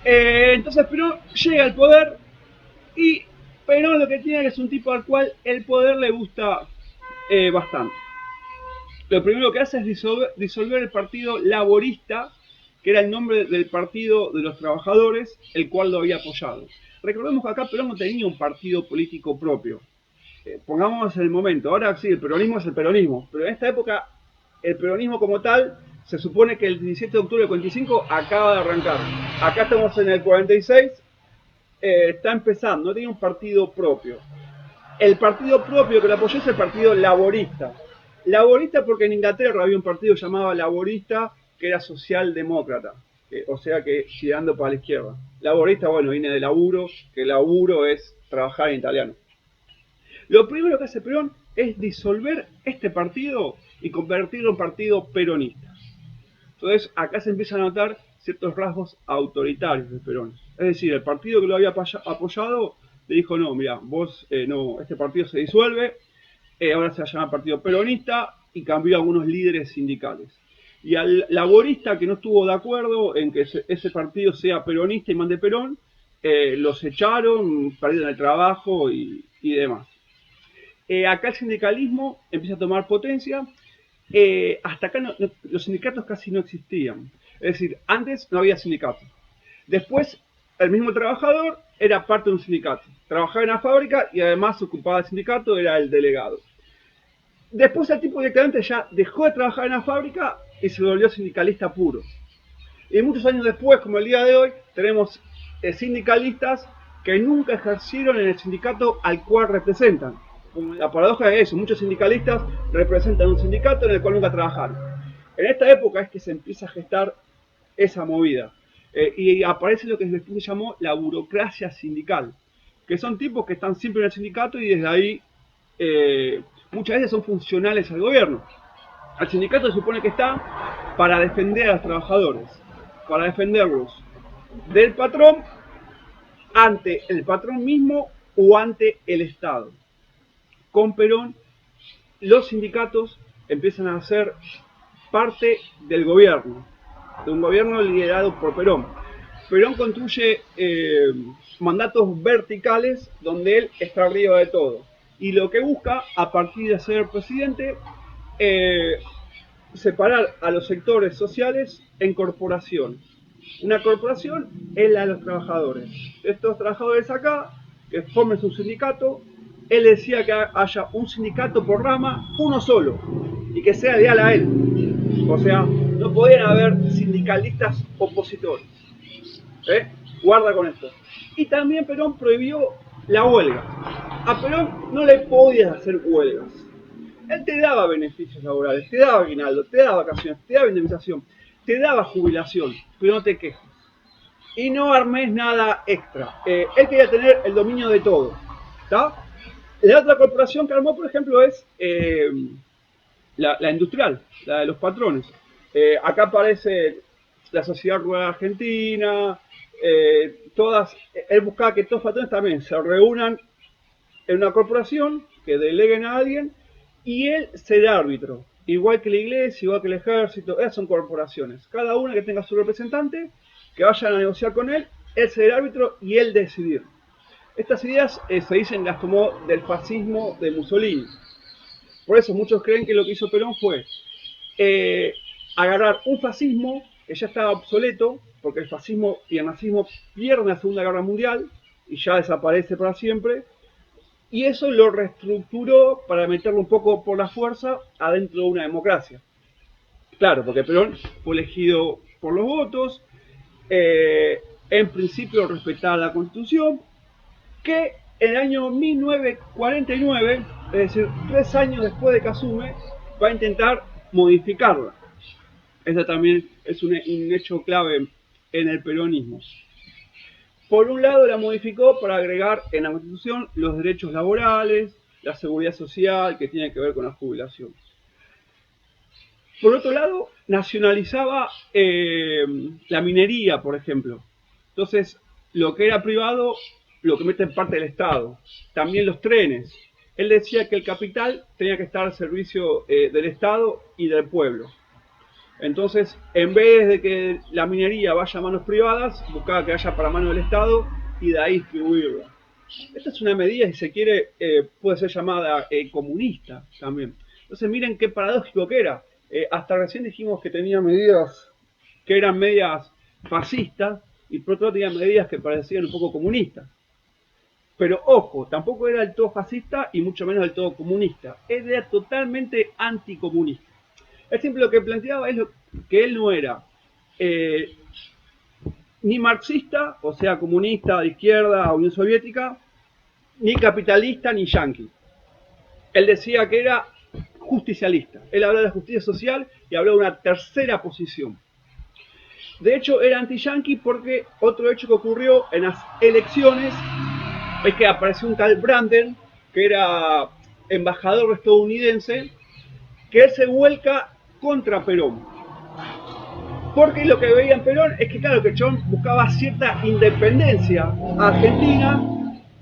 entonces Perón llega al poder y Perón lo que tiene es un tipo al cual el poder le gusta bastante. Lo primero que hace es disolver el Partido Laborista, que era el nombre del Partido de los Trabajadores, el cual lo había apoyado. Recordemos que acá Perón no tenía un partido político propio. Pongámonos en el momento, ahora sí, el peronismo es el peronismo, pero en esta época el peronismo como tal se supone que el 17 de octubre del 45 acaba de arrancar. Acá estamos en el 46, está empezando, no tenía un partido propio. El partido propio que lo apoyó es el Partido Laborista. Laborista porque en Inglaterra había un partido llamado Laborista que era socialdemócrata, o sea que girando para la izquierda. Laborista, bueno, viene de laburo, que laburo es trabajar en italiano. Lo primero que hace Perón es disolver este partido y convertirlo en partido peronista. Entonces acá se empiezan a notar ciertos rasgos autoritarios de Perón. Es decir, el partido que lo había apoyado le dijo, no, mira, vos no, este partido se disuelve, ahora se va a llamar Partido Peronista, y cambió a algunos líderes sindicales. Y al laborista que no estuvo de acuerdo en que ese partido sea peronista y mande Perón, los echaron, perdieron el trabajo y demás. Acá el sindicalismo empieza a tomar potencia. Hasta acá los sindicatos casi no existían. Es decir, antes no había sindicatos. Después, el mismo trabajador era parte de un sindicato. Trabajaba en la fábrica y además ocupaba el sindicato, era el delegado. Después el tipo directamente ya dejó de trabajar en la fábrica y se volvió sindicalista puro. Y muchos años después, como el día de hoy, tenemos sindicalistas que nunca ejercieron en el sindicato al cual representan. La paradoja es eso, muchos sindicalistas representan un sindicato en el cual nunca trabajaron. En esta época es que se empieza a gestar esa movida. Y aparece lo que después se llamó la burocracia sindical, que son tipos que están siempre en el sindicato y desde ahí muchas veces son funcionales al gobierno. El sindicato se supone que está para defender a los trabajadores, para defenderlos del patrón, ante el patrón mismo o ante el Estado. Con Perón, los sindicatos empiezan a ser parte del gobierno, de un gobierno liderado por Perón. Perón construye mandatos verticales donde él está arriba de todo. Y lo que busca, a partir de ser presidente, separar a los sectores sociales en corporaciones. Una corporación es la de los trabajadores. Estos trabajadores acá, que formen su sindicato, él decía que haya un sindicato por rama, uno solo, y que sea leal a él. O sea, no podían haber sindicalistas opositores. Guarda con esto. Y también Perón prohibió la huelga. A Perón no le podías hacer huelgas. Él te daba beneficios laborales, te daba aguinaldo, te daba vacaciones, te daba indemnización, te daba jubilación, pero no te quejes. Y no armes nada extra. Él quería tener el dominio de todo. ¿Está? La otra corporación que armó, por ejemplo, es la industrial, la de los patrones. Acá aparece la Sociedad Rural Argentina, él buscaba que todos los patrones también se reúnan en una corporación, que deleguen a alguien, y él ser árbitro. Igual que la iglesia, igual que el ejército, esas son corporaciones. Cada una que tenga su representante, que vayan a negociar con él ser el árbitro y él decidir. Estas ideas se dicen las tomó del fascismo de Mussolini. Por eso muchos creen que lo que hizo Perón fue agarrar un fascismo que ya estaba obsoleto, porque el fascismo y el nazismo pierden la Segunda Guerra Mundial y ya desaparece para siempre, y eso lo reestructuró para meterlo un poco por la fuerza adentro de una democracia. Claro, porque Perón fue elegido por los votos, en principio respetaba la Constitución, que en el año 1949, es decir, 3 años después de que asume, va a intentar modificarla. Eso también es un hecho clave en el peronismo. Por un lado la modificó para agregar en la Constitución los derechos laborales, la seguridad social, que tiene que ver con la jubilación. Por otro lado, nacionalizaba la minería, por ejemplo. Entonces, lo que era privado, lo que mete en parte del Estado. También los trenes. Él decía que el capital tenía que estar al servicio del Estado y del pueblo. Entonces, en vez de que la minería vaya a manos privadas, buscaba que vaya para manos del Estado y de ahí distribuirla. Esta es una medida, si se quiere, puede ser llamada comunista también. Entonces, miren qué paradójico que era. Hasta recién dijimos que tenía medidas que eran medias fascistas y por otro lado tenía medidas que parecían un poco comunistas. Pero ojo, tampoco era del todo fascista y mucho menos del todo comunista. Era totalmente anticomunista. Él siempre lo que planteaba es que él no era ni marxista, o sea, comunista de izquierda, Unión Soviética, ni capitalista, ni yanqui. Él decía que era justicialista. Él hablaba de justicia social y hablaba de una tercera posición. De hecho, era anti-yanqui porque otro hecho que ocurrió en las elecciones es que apareció un tal Branden, que era embajador estadounidense, que él se vuelca contra Perón. Porque lo que veía en Perón es que, claro, que Perón buscaba cierta independencia argentina,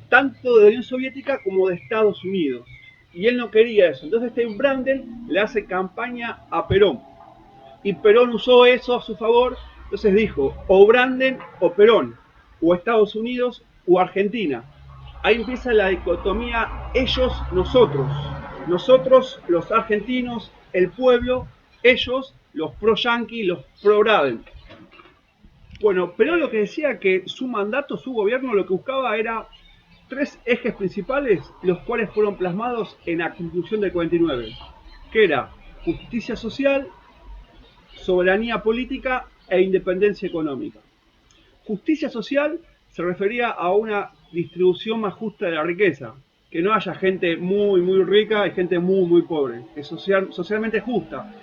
tanto de la Unión Soviética como de Estados Unidos. Y él no quería eso. Entonces este Branden le hace campaña a Perón. Y Perón usó eso a su favor. Entonces dijo, o Branden o Perón, o Estados Unidos o Argentina. Ahí empieza la dicotomía ellos, nosotros. Nosotros, los argentinos, el pueblo, ellos, los pro-yanqui, los pro-Branden. Bueno, Perón lo que decía que su mandato, su gobierno, lo que buscaba era tres ejes principales, los cuales fueron plasmados en la Constitución del 49, que era justicia social, soberanía política e independencia económica. Justicia social se refería a una distribución más justa de la riqueza, que no haya gente muy rica y gente muy pobre, que socialmente justa,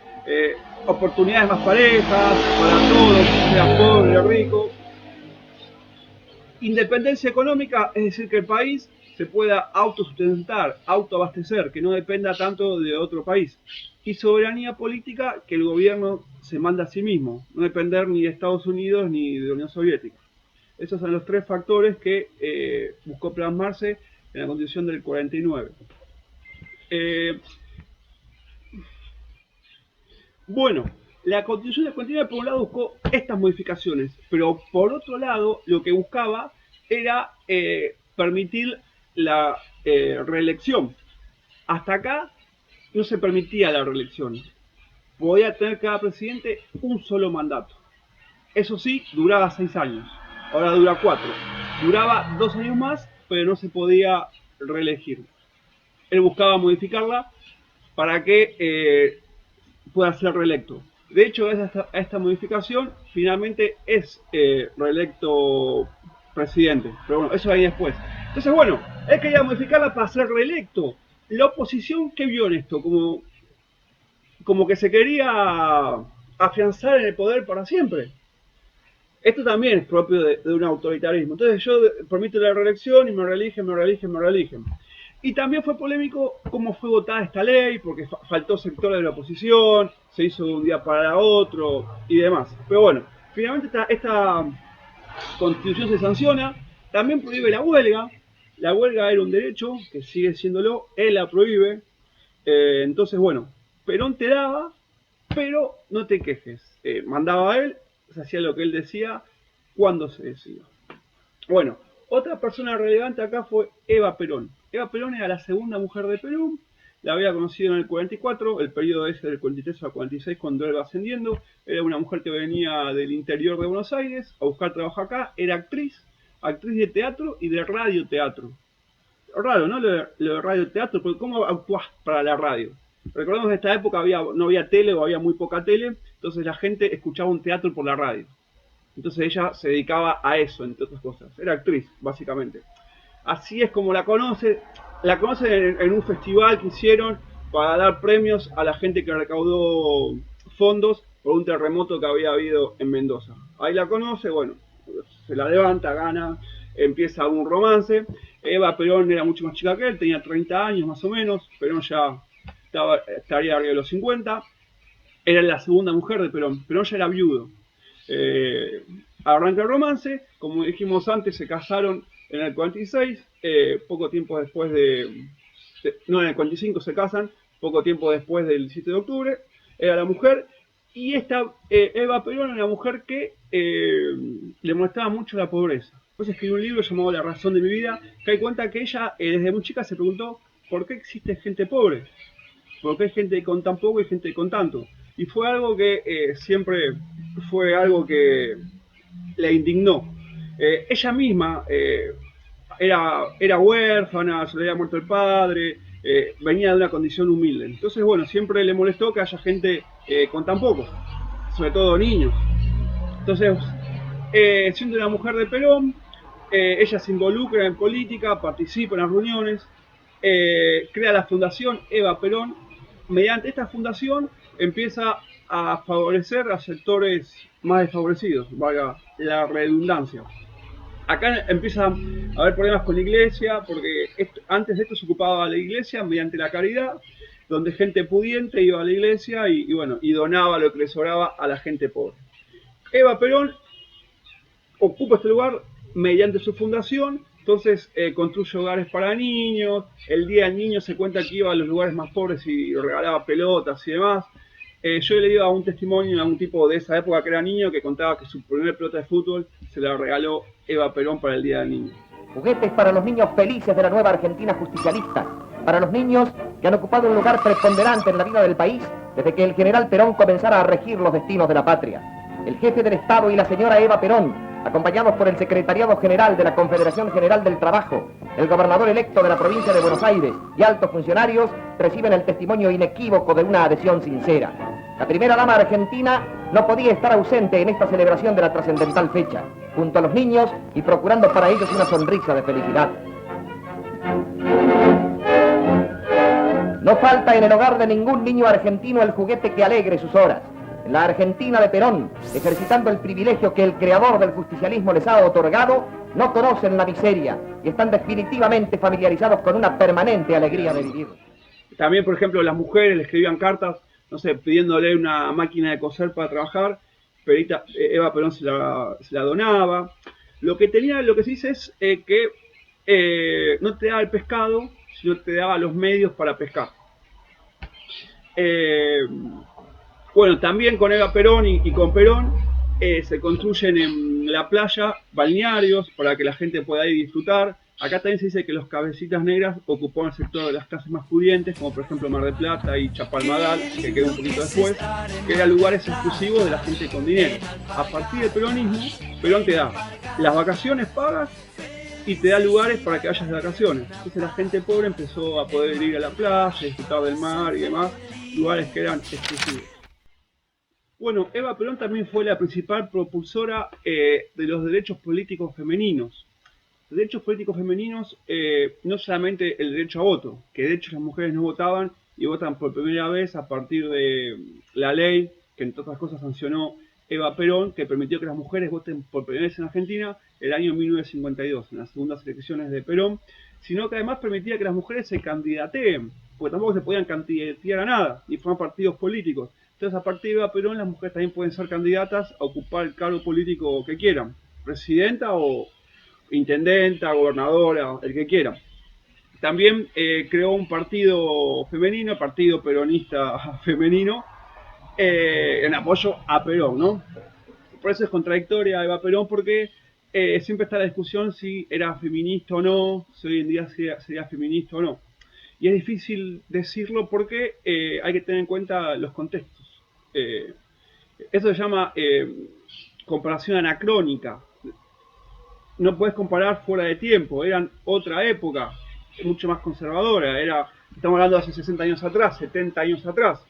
oportunidades más parejas para todos, sea pobre o rico. Independencia económica, es decir, que el país se pueda autosustentar, autoabastecer, que no dependa tanto de otro país. Y soberanía política, que el gobierno se manda a sí mismo, no depender ni de Estados Unidos ni de la Unión Soviética. Esos son los tres factores que buscó plasmarse en la Constitución del 49. Bueno, la Constitución del 49 por un lado buscó estas modificaciones, pero por otro lado lo que buscaba era permitir la reelección. Hasta acá no se permitía la reelección. Podía tener cada presidente un solo mandato. Eso sí, duraba 6 años. Ahora dura 4. Duraba 2 años más, pero no se podía reelegir. Él buscaba modificarla para que pueda ser reelecto. De hecho, gracias a esta modificación, finalmente es reelecto presidente. Pero bueno, eso ahí después. Entonces, bueno, él quería modificarla para ser reelecto. La oposición, ¿qué vio en esto? Como que se quería afianzar en el poder para siempre. Esto también es propio de un autoritarismo. Entonces yo permito la reelección y me reeligen. Y también fue polémico cómo fue votada esta ley, porque faltó sectores de la oposición, se hizo de un día para otro y demás. Pero bueno, finalmente esta constitución se sanciona, también prohíbe la huelga. La huelga era un derecho, que sigue siéndolo, él la prohíbe. Entonces, bueno, Perón te daba, pero no te quejes. Mandaba a él, se hacía lo que él decía, cuando se decía. Bueno, otra persona relevante acá fue Eva Perón. Eva Perón era la segunda mujer de Perón, la había conocido en el 44, el periodo ese del 43 al 46 cuando él va ascendiendo. Era una mujer que venía del interior de Buenos Aires a buscar trabajo acá, era actriz de teatro y de radioteatro. Raro, ¿no? Lo de radioteatro, porque ¿cómo actuás para la radio? Recordemos que en esta época no había tele o había muy poca tele, entonces la gente escuchaba un teatro por la radio. Entonces ella se dedicaba a eso, entre otras cosas. Era actriz, básicamente. Así es como la conocen en un festival que hicieron para dar premios a la gente que recaudó fondos por un terremoto que había habido en Mendoza. Ahí la conoce, bueno, se la levanta, gana. empieza un romance. Eva Perón era mucho más chica que él, tenía 30 años más o menos, Perón ya estaría arriba de los 50. Era la segunda mujer de Perón, Perón ya era viudo. Arranca el romance, como dijimos antes, se casaron en el 46, poco tiempo después no, en el 45 se casan, poco tiempo después del 7 de octubre, era la mujer, y esta Eva Perón era una mujer que le molestaba mucho la pobreza. Después escribió un libro llamado La razón de mi vida, que hay cuenta que ella desde muy chica se preguntó ¿por qué existe gente pobre? ¿Por qué hay gente con tan poco y gente con tanto? Y fue algo que siempre fue algo que la indignó. Ella misma era huérfana, se le había muerto el padre, venía de una condición humilde. Entonces, bueno, siempre le molestó que haya gente con tan poco, sobre todo niños. Entonces, siendo una mujer de Perón, ella se involucra en política, participa en las reuniones, crea la fundación Eva Perón. Mediante esta fundación empieza a favorecer a sectores más desfavorecidos, valga la redundancia. Acá empieza a haber problemas con la iglesia, porque antes de esto se ocupaba la iglesia mediante la caridad, donde gente pudiente iba a la iglesia y donaba lo que le sobraba a la gente pobre. Eva Perón ocupa este lugar mediante su fundación. Entonces construye hogares para niños, el día del niño se cuenta que iba a los lugares más pobres y regalaba pelotas y demás. Yo he leído a un testimonio a un tipo de esa época que era niño que contaba que su primer pelota de fútbol se la regaló Eva Perón para el día del niño. Juguetes para los niños felices de la nueva Argentina justicialista, para los niños que han ocupado un lugar preponderante en la vida del país desde que el general Perón comenzara a regir los destinos de la patria. El jefe del Estado y la señora Eva Perón, acompañados por el Secretariado General de la Confederación General del Trabajo, el gobernador electo de la provincia de Buenos Aires y altos funcionarios, reciben el testimonio inequívoco de una adhesión sincera. La primera dama argentina no podía estar ausente en esta celebración de la trascendental fecha, junto a los niños y procurando para ellos una sonrisa de felicidad. No falta en el hogar de ningún niño argentino el juguete que alegre sus horas. En la Argentina de Perón, ejercitando el privilegio que el creador del justicialismo les ha otorgado, no conocen la miseria y están definitivamente familiarizados con una permanente alegría de vivir. También, por ejemplo, las mujeres le escribían cartas, no sé, pidiéndole una máquina de coser para trabajar, pero Eva Perón se la donaba. Lo que se dice es que no te daba el pescado, sino te daba los medios para pescar. Bueno, también con Eva Perón y con Perón se construyen en la playa balnearios para que la gente pueda ir y disfrutar. Acá también se dice que los cabecitas negras ocupaban el sector de las clases más pudientes, como por ejemplo Mar del Plata y Chapalmadal, que quedó un poquito después, que eran lugares exclusivos de la gente con dinero. A partir del peronismo, Perón te da las vacaciones pagas y te da lugares para que vayas de vacaciones. Entonces la gente pobre empezó a poder ir a la playa, disfrutar del mar y demás, lugares que eran exclusivos. Bueno, Eva Perón también fue la principal propulsora de los derechos políticos femeninos. Derechos políticos femeninos, no solamente el derecho a voto, que de hecho las mujeres no votaban y votan por primera vez a partir de la ley que entre otras cosas sancionó Eva Perón, que permitió que las mujeres voten por primera vez en Argentina el año 1952, en las segundas elecciones de Perón, sino que además permitía que las mujeres se candidateen, porque tampoco se podían candidatear a nada, ni formar partidos políticos. Entonces, a partir de Eva Perón, las mujeres también pueden ser candidatas a ocupar el cargo político que quieran, presidenta o intendenta, gobernadora, el que quiera. También creó un partido femenino, Partido Peronista Femenino, en apoyo a Perón, ¿no? Por eso es contradictoria Eva Perón, porque siempre está la discusión si era feminista o no, si hoy en día sería feminista o no. Y es difícil decirlo porque hay que tener en cuenta los contextos. Eso se llama comparación anacrónica. No puedes comparar fuera de tiempo, eran otra época, mucho más conservadora, estamos hablando de hace 60 años atrás, 70 años atrás.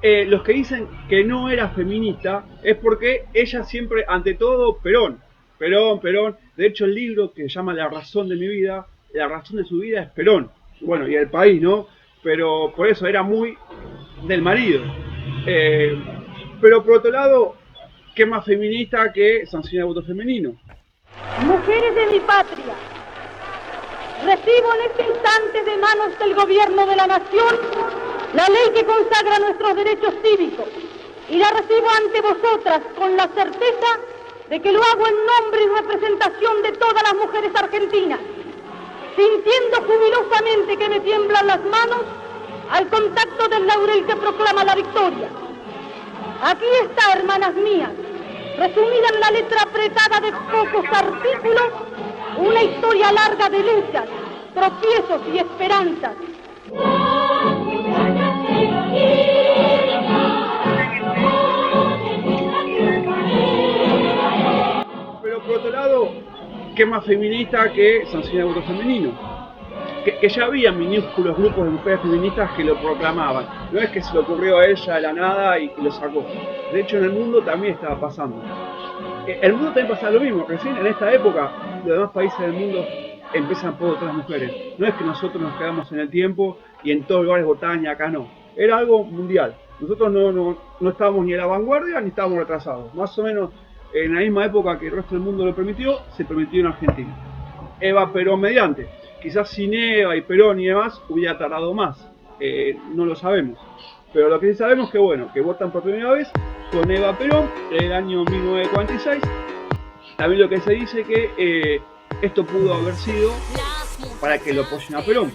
Los que dicen que no era feminista es porque ella siempre, ante todo, Perón. De hecho, el libro que se llama La razón de mi vida, la razón de su vida es Perón. Bueno, y el país, ¿no? Pero por eso era muy del marido. Pero por otro lado, ¿qué más feminista que sancionar el voto femenino? Mujeres de mi patria, recibo en este instante de manos del gobierno de la nación la ley que consagra nuestros derechos cívicos y la recibo ante vosotras con la certeza de que lo hago en nombre y representación de todas las mujeres argentinas, sintiendo jubilosamente que me tiemblan las manos al contacto del laurel que proclama la victoria. Aquí está, hermanas mías, resumida en la letra apretada de pocos artículos, una historia larga de luchas, tropiezos y esperanzas. Pero por otro lado, ¿qué más feminista que sancionar el voto femenino? Que ya había minúsculos grupos de mujeres feministas que lo proclamaban. No es que se le ocurrió a ella de la nada y lo sacó. De hecho, en el mundo también estaba pasando. El mundo también pasa lo mismo. Recién en esta época, los demás países del mundo empiezan por otras mujeres. No es que nosotros nos quedamos en el tiempo y en todos lugares votaban y acá no. Era algo mundial. Nosotros no estábamos ni a la vanguardia ni estábamos retrasados. Más o menos en la misma época que el resto del mundo lo permitió, se permitió en Argentina. Eva Perón mediante. Quizás sin Eva y Perón y demás hubiera tardado más. No lo sabemos. Pero lo que sí sabemos es que, bueno, que votan por primera vez con Eva Perón en el año 1946. También lo que se dice que esto pudo haber sido para que lo apoyen a Perón.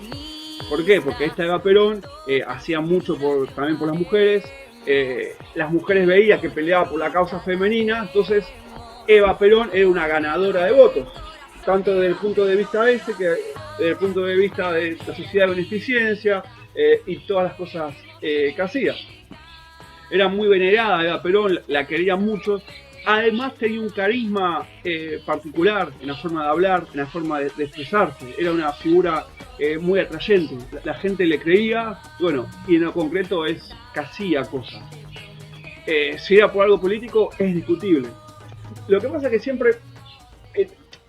¿Por qué? Porque esta Eva Perón hacía mucho también por las mujeres. Las mujeres veían que peleaba por la causa femenina. Entonces Eva Perón era una ganadora de votos. Tanto desde el punto de vista que desde el punto de vista de la sociedad de beneficencia y todas las cosas que hacía. Era muy venerada Eva Perón, la querían muchos. Además tenía un carisma particular en la forma de hablar, en la forma de expresarse. Era una figura muy atrayente. La gente le creía, bueno, y en lo concreto es que hacía cosas. Si era por algo político, es discutible. Lo que pasa es que siempre...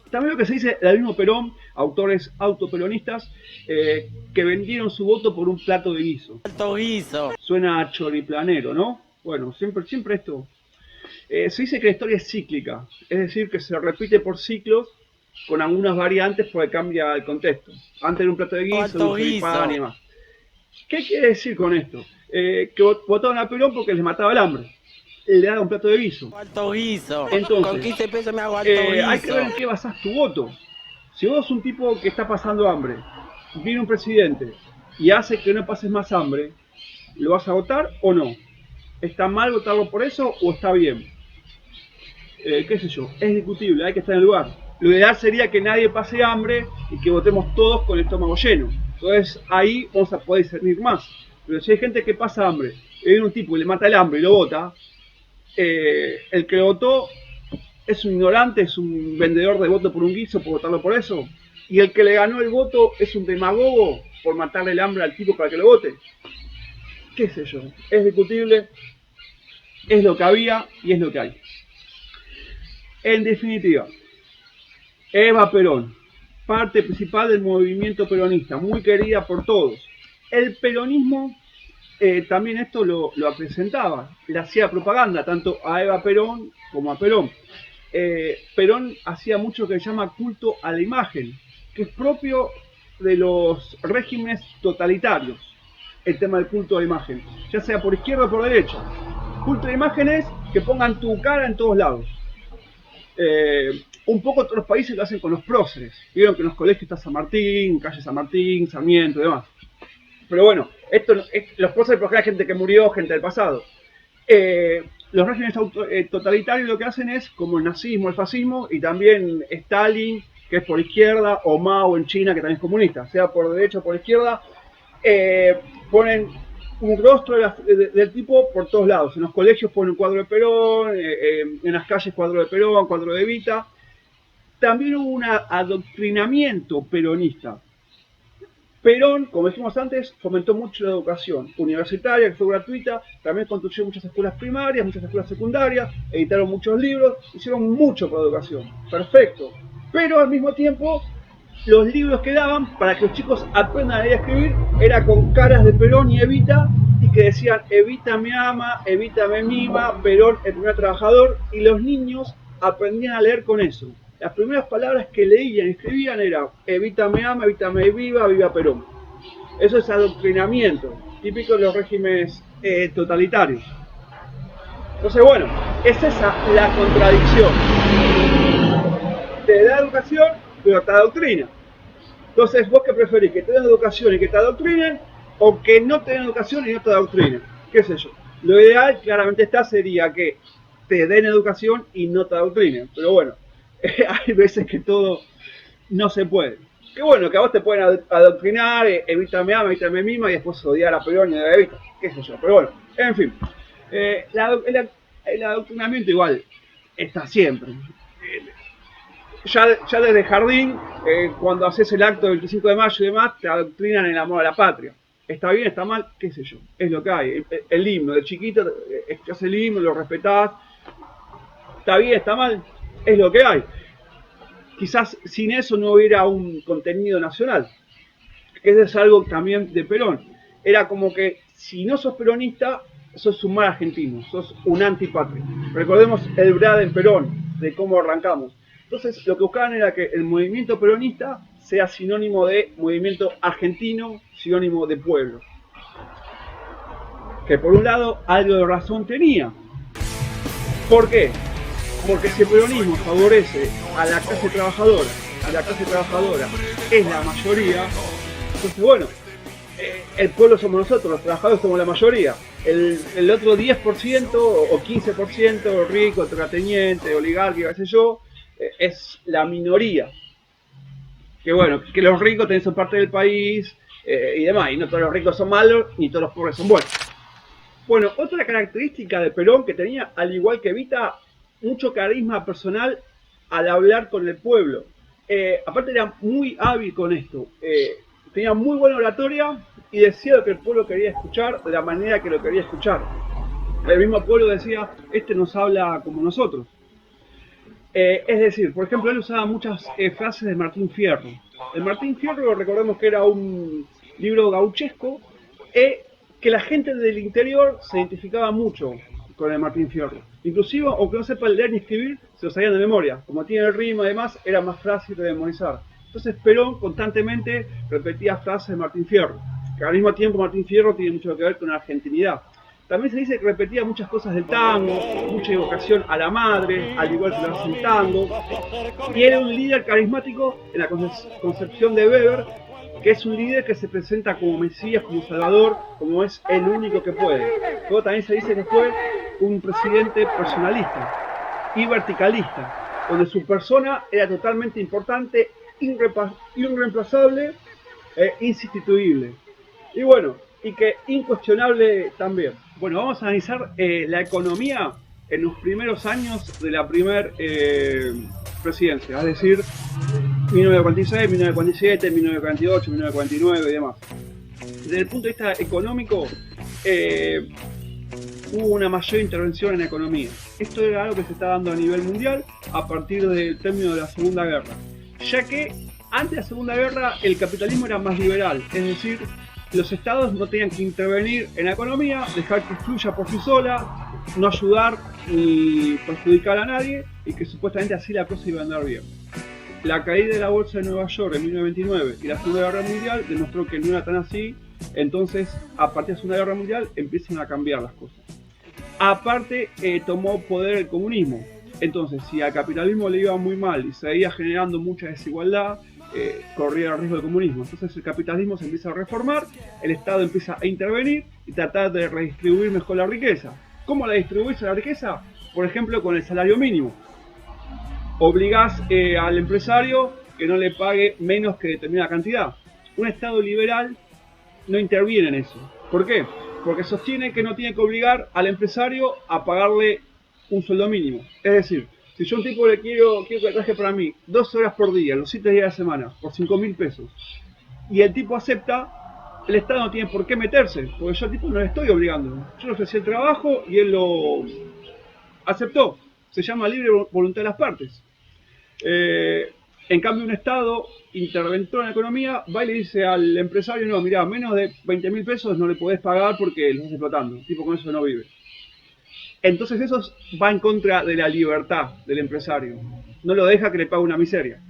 también lo que se dice del mismo Perón, autores autoperonistas, que vendieron su voto por un plato de guiso. Alto guiso. Suena a choriplanero, ¿no? Bueno, siempre esto. Se dice que la historia es cíclica, es decir, que se repite por ciclos con algunas variantes porque cambia el contexto. Antes era un plato de guiso, un choripán y demás. ¿Qué quiere decir con esto? Que votaron a Perón porque les mataba el hambre. Le da un plato de guiso. Alto guiso. Entonces, con 15 pesos me hago alto guiso. Hay que ver en qué basás tu voto. Si vos sos un tipo que está pasando hambre, viene un presidente y hace que no pases más hambre, ¿lo vas a votar o no? ¿Está mal votarlo por eso o está bien? Qué sé yo, es discutible, hay que estar en el lugar. Lo ideal sería que nadie pase hambre y que votemos todos con el estómago lleno. Entonces ahí vamos a poder discernir más. Pero si hay gente que pasa hambre y viene un tipo y le mata el hambre y lo vota, el que lo votó es un ignorante, es un vendedor de voto por un guiso por votarlo por eso, y el que le ganó el voto es un demagogo por matarle el hambre al tipo para que lo vote. Qué sé yo, es discutible, es lo que había y es lo que hay. En definitiva, Eva Perón, parte principal del movimiento peronista, muy querida por todos. El peronismo también esto lo presentaba, le hacía propaganda tanto a Eva Perón como a Perón. Perón hacía mucho que se llama culto a la imagen, que es propio de los regímenes totalitarios, el tema del culto a la imagen, ya sea por izquierda o por derecha. Culto a la imagen es que pongan tu cara en todos lados. Un poco otros países lo hacen con los próceres. Vieron que en los colegios está San Martín, calle San Martín, Sarmiento y demás. Pero bueno, los próceres porque hay gente que murió, gente del pasado. Los regímenes totalitarios lo que hacen es como el nazismo, el fascismo y también Stalin, que es por izquierda, o Mao en China, que también es comunista, sea por derecha o por izquierda, ponen un rostro del tipo por todos lados. En los colegios ponen un cuadro de Perón, en las calles cuadro de Perón, cuadro de Evita. También hubo un adoctrinamiento peronista. Perón, como dijimos antes, fomentó mucho la educación universitaria, que fue gratuita, también construyó muchas escuelas primarias, muchas escuelas secundarias, editaron muchos libros, hicieron mucho por la educación, perfecto. Pero al mismo tiempo, los libros que daban para que los chicos aprendan a leer y a escribir, era con caras de Perón y Evita, y que decían, Evita me ama, Evita me mima, Perón el primer trabajador, y los niños aprendían a leer con eso. las primeras palabras que leían y escribían era Evita me ama, Evita me viva, viva Perón. Eso es adoctrinamiento, típico de los regímenes totalitarios. Entonces, bueno, es esa la contradicción. Te da educación, pero te adoctrina. Entonces, ¿vos qué preferís? ¿Que te den educación y que te adoctrinen? ¿O que no te den educación y no te adoctrinen? ¿Qué sé yo? Lo ideal, claramente sería que te den educación y no te adoctrinen. Pero bueno, hay veces que todo no se puede. Qué bueno, que a vos te pueden adoctrinar, Evita me ama, Evita me mima, y después odiar a Perón y a Evita, qué sé yo. Pero bueno, en fin. El adoctrinamiento igual está siempre. Ya desde jardín, cuando haces el acto del 25 de mayo y demás, te adoctrinan en el amor a la patria. Está bien, está mal, qué sé yo, es lo que hay. El himno, de chiquito, escuchás el himno, lo respetás. Está bien, está mal, es lo que hay. Quizás sin eso no hubiera un contenido nacional. Que eso es algo también de Perón. Era como que si no sos peronista, sos un mal argentino, sos un antipatria. Recordemos el Bra del Perón, de cómo arrancamos. Entonces lo que buscaban era que el movimiento peronista sea sinónimo de movimiento argentino, sinónimo de pueblo. Que por un lado algo de razón tenía. ¿Por qué? Porque si el peronismo favorece a la clase trabajadora, es la mayoría, entonces bueno, el pueblo somos nosotros, los trabajadores somos la mayoría. El otro 10% o 15% rico, terrateniente, oligárquico, qué sé yo, es la minoría. Que bueno, que los ricos también son parte del país y demás, y no todos los ricos son malos, ni todos los pobres son buenos. Bueno, otra característica de Perón que tenía, al igual que Evita, mucho carisma personal al hablar con el pueblo. Aparte era muy hábil con esto. Tenía muy buena oratoria y decía lo que el pueblo quería escuchar de la manera que lo quería escuchar. El mismo pueblo decía, este nos habla como nosotros. Es decir, por ejemplo, él usaba muchas frases de Martín Fierro. El Martín Fierro, recordemos que era un libro gauchesco, que la gente del interior se identificaba mucho con el Martín Fierro. Inclusive, aunque no sepan leer ni escribir, se lo sabían de memoria. Como tiene el ritmo y demás, era más fácil de memorizar. Entonces Perón constantemente repetía frases de Martín Fierro. Que al mismo tiempo Martín Fierro tiene mucho que ver con la argentinidad. También se dice que repetía muchas cosas del tango, mucha evocación a la madre, al igual que lo hace el tango. Y era un líder carismático en la concepción de Weber, que es un líder que se presenta como Mesías, como Salvador, como es el único que puede. Luego también se dice que fue un presidente personalista y verticalista, donde su persona era totalmente importante, irreemplazable e insustituible. Y bueno, y que incuestionable también. Bueno, vamos a analizar la economía en los primeros años de la primera presidencia, es decir, 1946, 1947, 1948, 1949 y demás. Desde el punto de vista económico, hubo una mayor intervención en la economía. Esto era algo que se está dando a nivel mundial a partir del término de la Segunda Guerra, ya que antes de la Segunda Guerra el capitalismo era más liberal, es decir, los estados no tenían que intervenir en la economía, dejar que fluya por sí sola, no ayudar ni perjudicar a nadie, y que supuestamente así la cosa iba a andar bien. La caída de la bolsa de Nueva York en 1929 y la Segunda Guerra Mundial demostró que no era tan así. Entonces, a partir de la Segunda Guerra Mundial empiezan a cambiar las cosas. Aparte, tomó poder el comunismo. Entonces, si al capitalismo le iba muy mal y seguía generando mucha desigualdad, corría el riesgo del comunismo. Entonces el capitalismo se empieza a reformar, el Estado empieza a intervenir y tratar de redistribuir mejor la riqueza. ¿Cómo la distribuís la riqueza? Por ejemplo, con el salario mínimo. Obligás al empresario que no le pague menos que determinada cantidad. Un Estado liberal no interviene en eso. ¿Por qué? Porque sostiene que no tiene que obligar al empresario a pagarle un sueldo mínimo. Es decir, si yo a un tipo le quiero que trabaje para mí 12 horas por día, los 7 días de la semana, por 5.000 pesos, y el tipo acepta, el Estado no tiene por qué meterse, porque yo al tipo no le estoy obligando. Yo le ofrecí el trabajo y él lo aceptó. Se llama libre voluntad de las partes. En cambio, un Estado interventor en la economía va y le dice al empresario, no, mira, menos de 20.000 pesos no le podés pagar porque lo estás explotando. El tipo con eso no vive. Entonces eso va en contra de la libertad del empresario. no lo deja que le pague una miseria.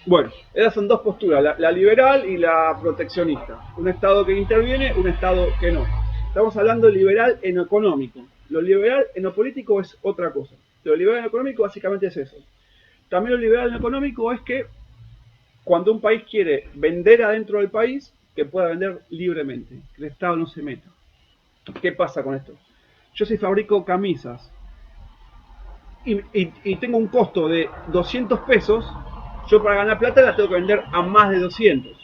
Bueno, esas son dos posturas, la liberal y la proteccionista. Un Estado que interviene, un Estado que no. Estamos hablando de liberal en lo económico. Lo liberal en lo político es otra cosa. Lo liberal en lo económico básicamente es eso. También lo liberal en lo económico es que cuando un país quiere vender adentro del país, que pueda vender libremente, que el Estado no se meta. ¿Qué pasa con esto? Yo si fabrico camisas y tengo un costo de 200 pesos, yo para ganar plata la tengo que vender a más de 200.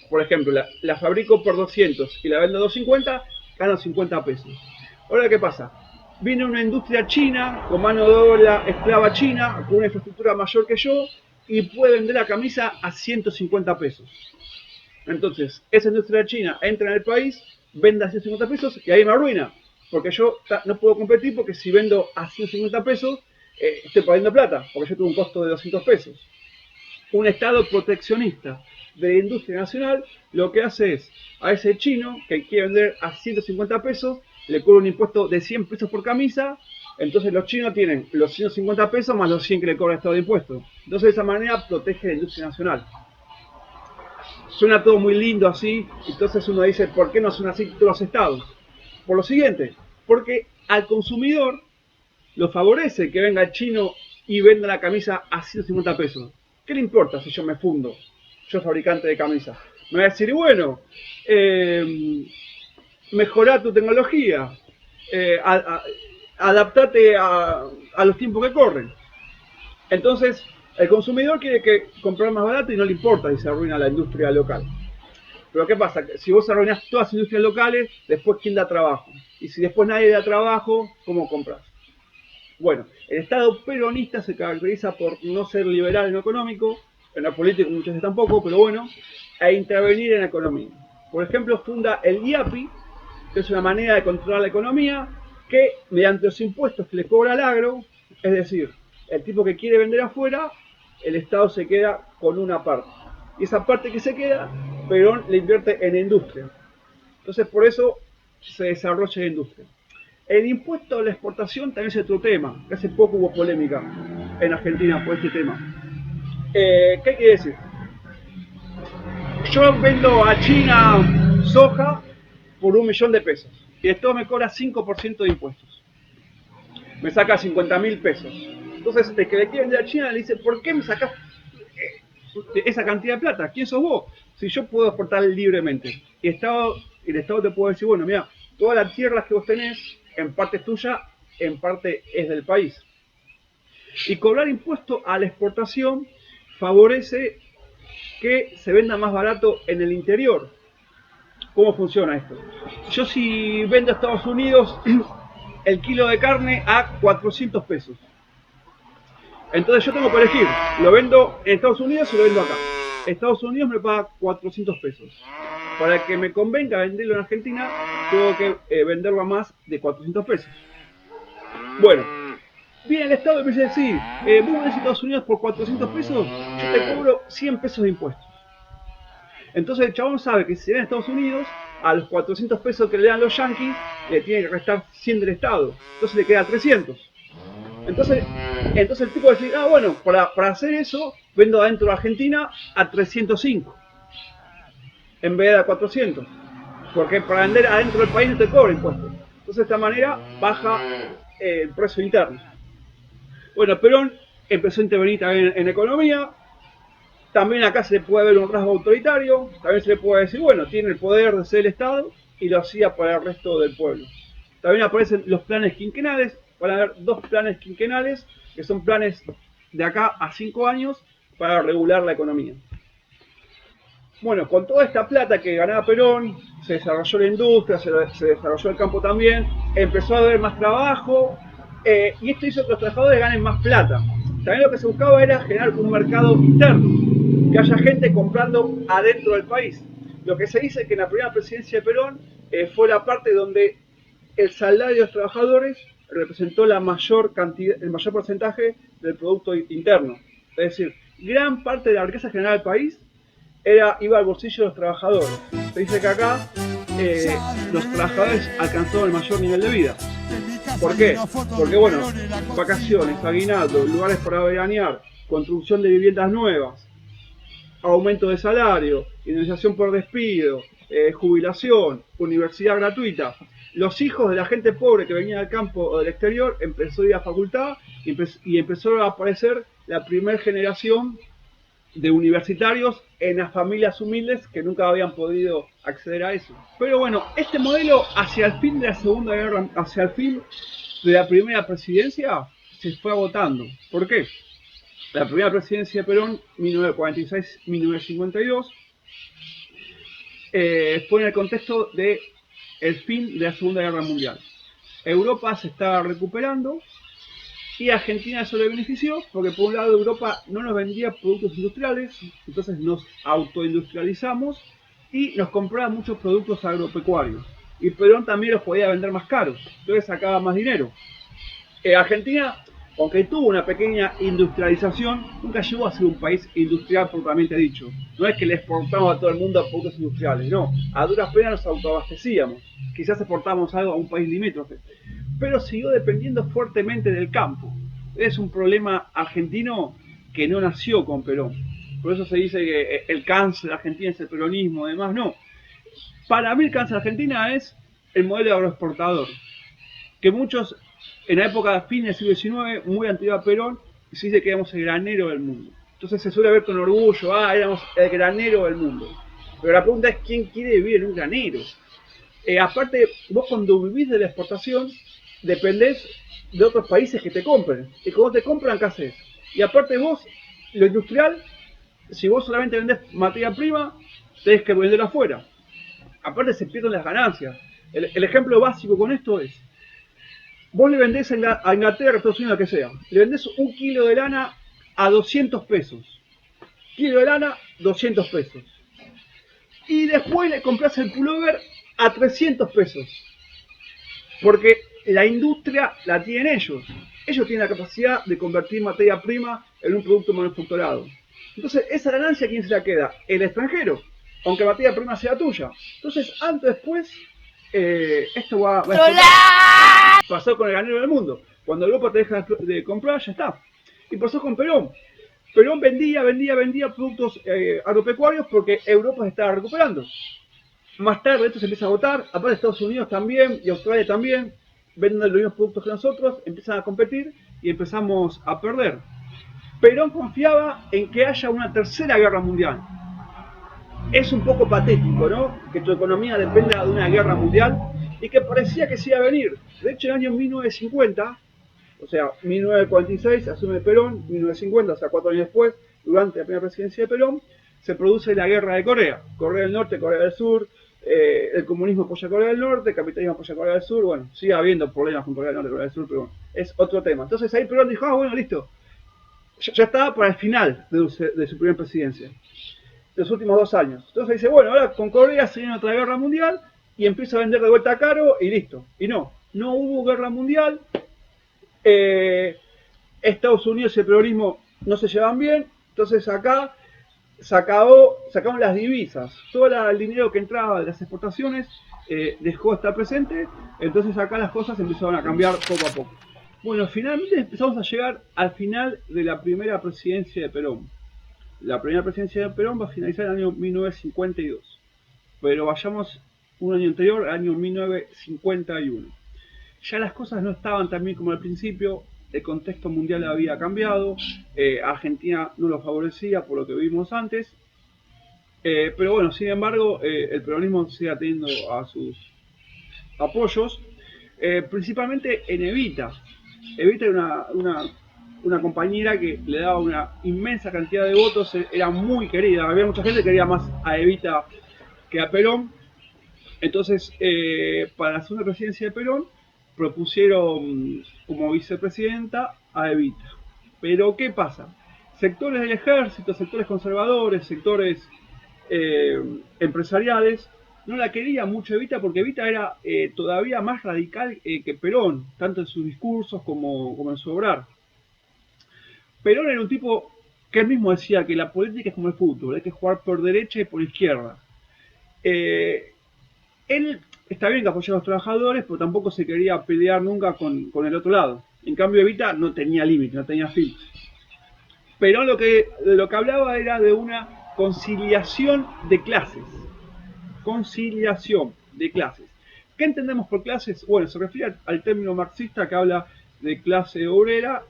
Por ejemplo, la fabrico por 200 y la vendo a 250, gano 50 pesos. Ahora, ¿qué pasa? Viene una industria china, con mano de obra esclava china, con una infraestructura mayor que yo, y puede vender la camisa a 150 pesos. Entonces, esa industria china entra en el país, vende a 150 pesos y ahí me arruina. Porque yo no puedo competir porque si vendo a 150 pesos, estoy perdiendo plata, porque yo tengo un costo de 200 pesos. Un Estado proteccionista de la industria nacional lo que hace es, a ese chino que quiere vender a 150 pesos, le cobra un impuesto de 100 pesos por camisa, entonces los chinos tienen los 150 pesos más los 100 que le cobra el Estado de impuestos. Entonces de esa manera protege la industria nacional. Suena todo muy lindo así, entonces uno dice, ¿por qué no son así todos los estados? Por lo siguiente, porque al consumidor lo favorece que venga el chino y venda la camisa a 150 pesos. ¿Qué le importa si yo me fundo? Yo fabricante de camisas. Me va a decir, bueno, mejorá tu tecnología, adaptate a los tiempos que corren. Entonces, el consumidor quiere comprar más barato y no le importa si se arruina la industria local. Pero ¿qué pasa? Si vos arruinás todas las industrias locales, después ¿quién da trabajo? Y si después nadie da trabajo, ¿cómo compras? Bueno, el Estado peronista se caracteriza por no ser liberal en lo económico, en lo político muchas veces tampoco, pero bueno, e intervenir en la economía. Por ejemplo, funda el IAPI, que es una manera de controlar la economía, que mediante los impuestos que le cobra al agro, es decir, el tipo que quiere vender afuera, el Estado se queda con una parte. Y esa parte que se queda, Perón le invierte en industria. Entonces por eso se desarrolla la industria. El impuesto a la exportación también es otro tema, que hace poco hubo polémica en Argentina por este tema. ¿Qué quiere decir? Yo vendo a China soja por 1.000.000 de pesos y el Estado me cobra 5% de impuestos. Me saca 50.000 pesos. Entonces el que le quiere vender a China le dice, ¿por qué me sacás esa cantidad de plata? ¿Quién sos vos? Si yo puedo exportar libremente. Y el Estado te puede decir, bueno, mira, todas las tierras que vos tenés, en parte es tuya, en parte es del país. Y cobrar impuesto a la exportación favorece que se venda más barato en el interior. ¿Cómo funciona esto? Yo si vendo a Estados Unidos el kilo de carne a 400 pesos. Entonces yo tengo que elegir, lo vendo en Estados Unidos o lo vendo acá. Estados Unidos me paga 400 pesos. Para que me convenga venderlo en Argentina, tengo que venderlo a más de 400 pesos. Bueno, viene el Estado y me dice, sí, vos vendés en Estados Unidos por 400 pesos, yo te cobro 100 pesos de impuestos. Entonces el chabón sabe que si viene a Estados Unidos, a los 400 pesos que le dan los yanquis, le tiene que restar 100 del Estado. Entonces le queda 300. Entonces el tipo dice, ah bueno, para hacer eso, vendo adentro de Argentina a 305. En vez de a 400. Porque para vender adentro del país no te cobra impuestos. Entonces de esta manera baja el precio interno. Bueno, Perón empezó a intervenir también en economía. También acá se le puede ver un rasgo autoritario. También se le puede decir, bueno, tiene el poder de ser el Estado y lo hacía para el resto del pueblo. También aparecen los planes quinquenales. Van a haber 2 planes quinquenales, que son planes de acá a 5 años para regular la economía. Bueno, con toda esta plata que ganaba Perón, se desarrolló la industria, se desarrolló el campo también, empezó a haber más trabajo, y esto hizo que los trabajadores ganen más plata. También lo que se buscaba era generar un mercado interno, que haya gente comprando adentro del país. Lo que se dice que en la primera presidencia de Perón fue la parte donde el salario de los trabajadores representó el mayor porcentaje del producto interno. Es decir, gran parte de la riqueza generada del país iba al bolsillo de los trabajadores. Se dice que acá los trabajadores alcanzaron el mayor nivel de vida. ¿Por qué? Porque bueno, vacaciones, aguinaldo, lugares para veranear, construcción de viviendas nuevas, aumento de salario, indemnización por despido, jubilación, universidad gratuita. Los hijos de la gente pobre que venía del campo o del exterior empezó a ir a facultad y empezó a aparecer la primera generación de universitarios en las familias humildes que nunca habían podido acceder a eso. Pero bueno, este modelo hacia el fin de la Segunda Guerra, hacia el fin de la primera presidencia, se fue agotando. ¿Por qué? La primera presidencia de Perón, 1946-1952, fue en el contexto de el fin de la Segunda Guerra Mundial. Europa se estaba recuperando y Argentina eso le benefició porque por un lado Europa no nos vendía productos industriales, entonces nos autoindustrializamos y nos compraba muchos productos agropecuarios. Y Perón también los podía vender más caros, entonces sacaba más dinero. Argentina, aunque tuvo una pequeña industrialización, nunca llegó a ser un país industrial propiamente dicho. No es que le exportamos a todo el mundo productos industriales, no. A duras penas nos autoabastecíamos. Quizás exportamos algo a un país limítrofe. Pero siguió dependiendo fuertemente del campo. Es un problema argentino que no nació con Perón. Por eso se dice que el cáncer de Argentina es el peronismo, además no. Para mí el cáncer de Argentina es el modelo agroexportador. Que muchos, en la época fin del siglo XIX, muy anterior a Perón, se dice que éramos el granero del mundo. Entonces se suele ver con orgullo, éramos el granero del mundo. Pero la pregunta es, ¿quién quiere vivir en un granero? Aparte, vos cuando vivís de la exportación, dependés de otros países que te compren. Y cuando te compran, ¿qué haces? Y aparte vos, lo industrial, si vos solamente vendés materia prima, tenés que venderlo afuera. Aparte se pierden las ganancias. El ejemplo básico con esto es, vos le vendés a Inglaterra, a Estados Unidos, lo que sea, le vendés un kilo de lana a 200 pesos. Kilo de lana, 200 pesos. Y después le compras el pullover a 300 pesos. Porque la industria la tienen ellos. Ellos tienen la capacidad de convertir materia prima en un producto manufacturado. Entonces, esa ganancia, ¿quién se la queda? El extranjero, aunque materia prima sea tuya. Entonces, antes o después, esto va a pasar con el granero del mundo. Cuando Europa te deja de comprar, ya está. Y pasó con Perón. Perón vendía productos agropecuarios porque Europa se estaba recuperando. Más tarde esto se empieza a agotar, aparte Estados Unidos también y Australia también venden los mismos productos que nosotros, empiezan a competir y empezamos a perder. Perón confiaba en que haya una tercera guerra mundial. Es un poco patético, ¿no? Que tu economía dependa de una guerra mundial y que parecía que se iba a venir. De hecho, en el año 1950, o sea, 1946 asume Perón, 1950, o sea, 4 años después, durante la primera presidencia de Perón, se produce la guerra de Corea. Corea del Norte, Corea del Sur, el comunismo apoya a Corea del Norte, el capitalismo apoya a Corea del Sur, bueno, sigue habiendo problemas con Corea del Norte y Corea del Sur, pero bueno, es otro tema. Entonces ahí Perón dijo, bueno, listo, ya estaba para el final de su primera presidencia, de los últimos 2 años. Entonces dice, bueno, ahora con Corea se viene otra guerra mundial y empieza a vender de vuelta caro y listo. Y no hubo guerra mundial, Estados Unidos y el peronismo no se llevan bien, entonces acá sacaron las divisas, todo el dinero que entraba de las exportaciones dejó de estar presente, entonces acá las cosas empezaron a cambiar poco a poco. Bueno, finalmente empezamos a llegar al final de la primera presidencia de Perón. La primera presidencia de Perón va a finalizar en el año 1952, pero vayamos un año anterior, al año 1951. Ya las cosas no estaban tan bien como al principio, el contexto mundial había cambiado, Argentina no lo favorecía por lo que vimos antes, pero bueno, sin embargo, el peronismo sigue teniendo a sus apoyos, principalmente en Evita. Evita era una compañera que le daba una inmensa cantidad de votos, era muy querida, había mucha gente que quería más a Evita que a Perón. Entonces, para la segunda presidencia de Perón, propusieron como vicepresidenta a Evita. Pero, ¿qué pasa? Sectores del ejército, sectores conservadores, sectores empresariales, no la querían mucho Evita porque Evita era todavía más radical que Perón, tanto en sus discursos como en su obrar. Perón era un tipo que él mismo decía que la política es como el fútbol, hay que jugar por derecha y por izquierda. Él está bien que apoyara a los trabajadores, pero tampoco se quería pelear nunca con el otro lado. En cambio Evita no tenía límite, no tenía filtros. Pero de lo que hablaba era de una conciliación de clases. Conciliación de clases. ¿Qué entendemos por clases? Bueno, se refiere al término marxista que habla de clase obrera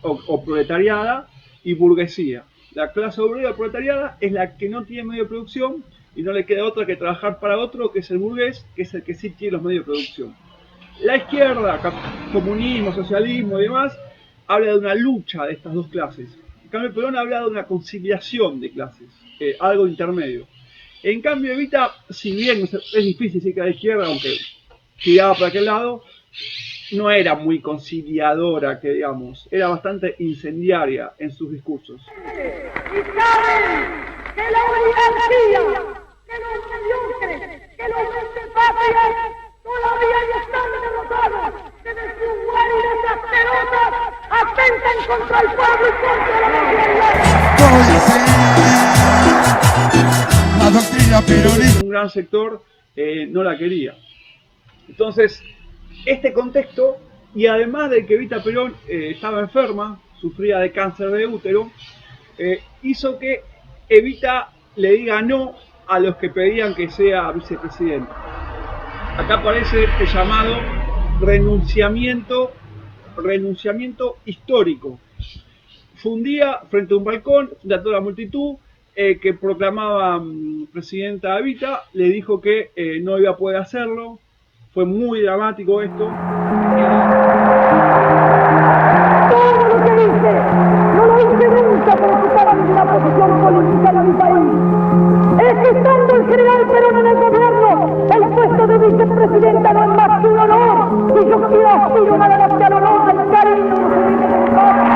o proletariada y burguesía. La clase obrera o proletariada es la que no tiene medio de producción y no le queda otra que trabajar para otro, que es el burgués, que es el que sí tiene los medios de producción. La izquierda, comunismo, socialismo y demás, habla de una lucha de estas dos clases. En cambio, Perón habla de una conciliación de clases, algo intermedio. En cambio, Evita, si bien es difícil decir que a la izquierda, aunque tiraba para aquel lado, no era muy conciliadora, que digamos, era bastante incendiaria en sus discursos. Y saben que la oligarquía, que los mediocres, que los antipatrias todavía están derrotados, que de sus guaridas asquerosas atentan contra el pueblo y contra la nacionalidad. La doctrina peronista. Un gran sector no la quería. Entonces, este contexto, y además de que Evita Perón estaba enferma, sufría de cáncer de útero, hizo que Evita le diga no a los que pedían que sea vicepresidente. Acá aparece el llamado renunciamiento histórico. Fue un día frente a un balcón de toda la multitud que proclamaba presidenta Evita, le dijo que no iba a poder hacerlo. Fue muy dramático esto. Todo lo que hice, no lo hice nunca para ocupar ninguna posición política de mi país. Es que estando el general Perón en el gobierno, el puesto de vicepresidenta no es más que un honor. Y yo quiero aspiro nada más que al honor del cariño de mi padre.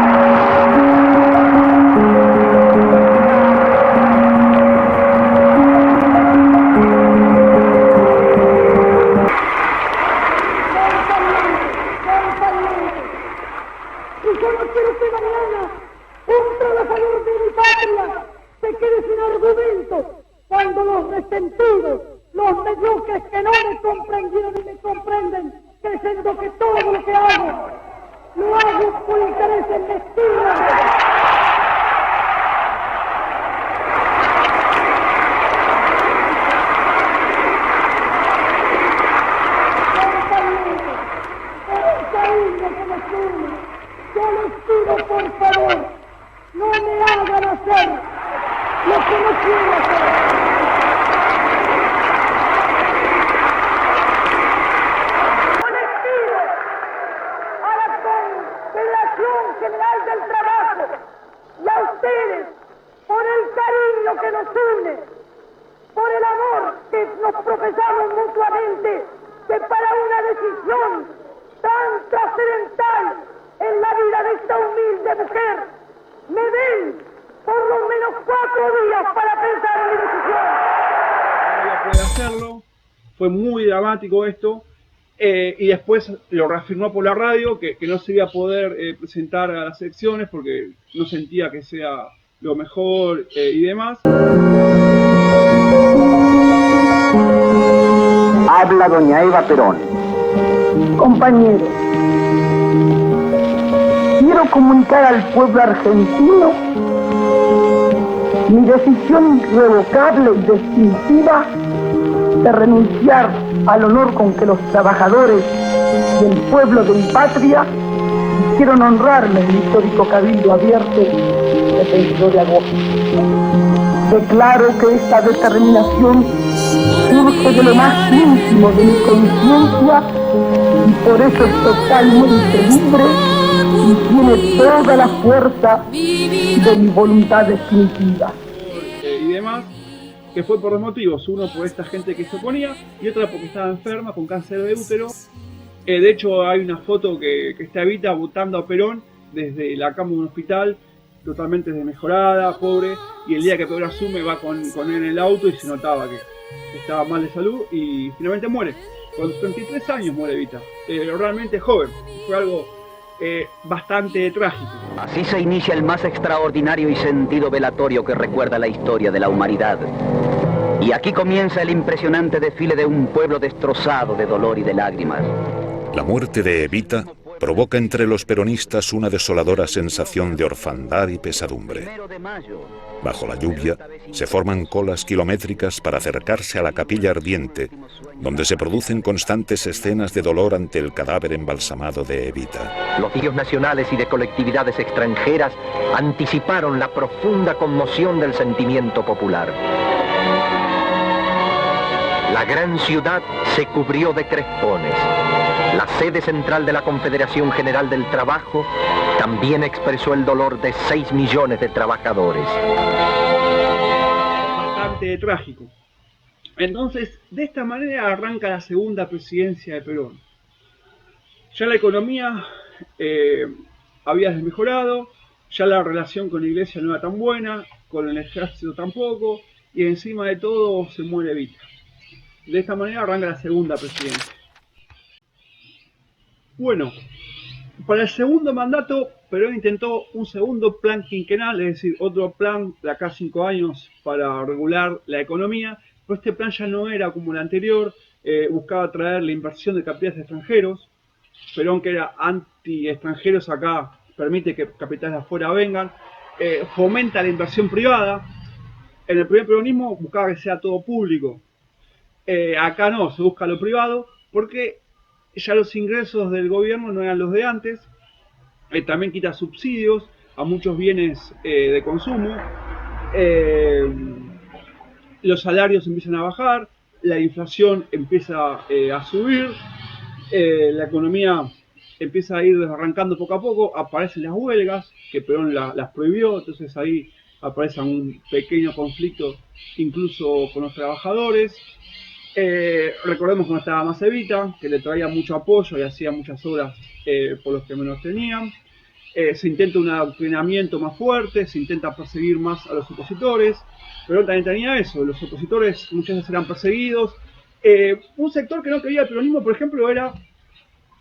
Cuando los resentidos, los mediocres que no me comprendieron y me comprenden, creyendo que todo lo que hago, lo hago por intereses mezquinos. Compañeros, por el cariño que nos une, yo les pido por favor, no me hagan hacer lo que no quiero hacer. Yo les pido a la Confederación General del Trabajo y a ustedes, por el cariño que nos une, por el amor que nos profesamos mutuamente, que para una decisión tan trascendental en la vida de esta humilde mujer, me den por lo menos 4 días para pensar en mi decisión. No puede hacerlo, fue muy dramático esto, y después lo reafirmó por la radio que no se iba a poder presentar a las elecciones porque no sentía que sea lo mejor y demás. Habla doña Eva Perón. Compañeros, quiero comunicar al pueblo argentino mi decisión irrevocable y definitiva de renunciar al honor con que los trabajadores y el pueblo de mi patria quisieron honrarme en el histórico cabildo abierto el 22 de agosto. Declaro que esta determinación surge de lo más íntimo de mi conciencia y por eso es totalmente libre y tiene toda la fuerza de mi voluntad definitiva. Y demás, que fue por dos motivos, uno por esta gente que se oponía y otra porque estaba enferma con cáncer de útero. De hecho hay una foto que está Evita votando a Perón desde la cama de un hospital, totalmente desmejorada, pobre, y el día que Perón asume va con él en el auto y se notaba que estaba mal de salud y finalmente muere. Con 33 años muere Evita, realmente joven, fue algo bastante trágico. Así se inicia el más extraordinario y sentido velatorio que recuerda la historia de la humanidad. Y aquí comienza el impresionante desfile de un pueblo destrozado de dolor y de lágrimas. La muerte de Evita provoca entre los peronistas una desoladora sensación de orfandad y pesadumbre. Bajo la lluvia, se forman colas kilométricas para acercarse a la capilla ardiente, donde se producen constantes escenas de dolor ante el cadáver embalsamado de Evita. Los medios nacionales y de colectividades extranjeras anticiparon la profunda conmoción del sentimiento popular. La gran ciudad se cubrió de crespones. La sede central de la Confederación General del Trabajo también expresó el dolor de 6 millones de trabajadores. Bastante trágico. Entonces, de esta manera arranca la segunda presidencia de Perón. Ya la economía había desmejorado, ya la relación con la iglesia no era tan buena, con el ejército tampoco, y encima de todo se muere Evita. De esta manera arranca la segunda presidencia. Bueno, para el segundo mandato, Perón intentó un segundo plan quinquenal, es decir, otro plan de acá a 5 años para regular la economía, pero este plan ya no era como el anterior, buscaba atraer la inversión de capitales extranjeros. Perón, que era anti-extranjeros, acá permite que capitales de afuera vengan, fomenta la inversión privada. En el primer peronismo buscaba que sea todo público. Acá no, se busca lo privado, porque ya los ingresos del gobierno no eran los de antes. También quita subsidios a muchos bienes de consumo. Los salarios empiezan a bajar, la inflación empieza a subir, la economía empieza a ir desarrancando poco a poco, aparecen las huelgas, que Perón las prohibió, entonces ahí aparece un pequeño conflicto incluso con los trabajadores. Recordemos cuando estaba más Evita, que le traía mucho apoyo y hacía muchas obras por los que menos tenían. Se intenta un adoctrinamiento más fuerte, se intenta perseguir más a los opositores. Perón también tenía eso, los opositores muchas veces eran perseguidos. Un sector que no quería el peronismo, por ejemplo, era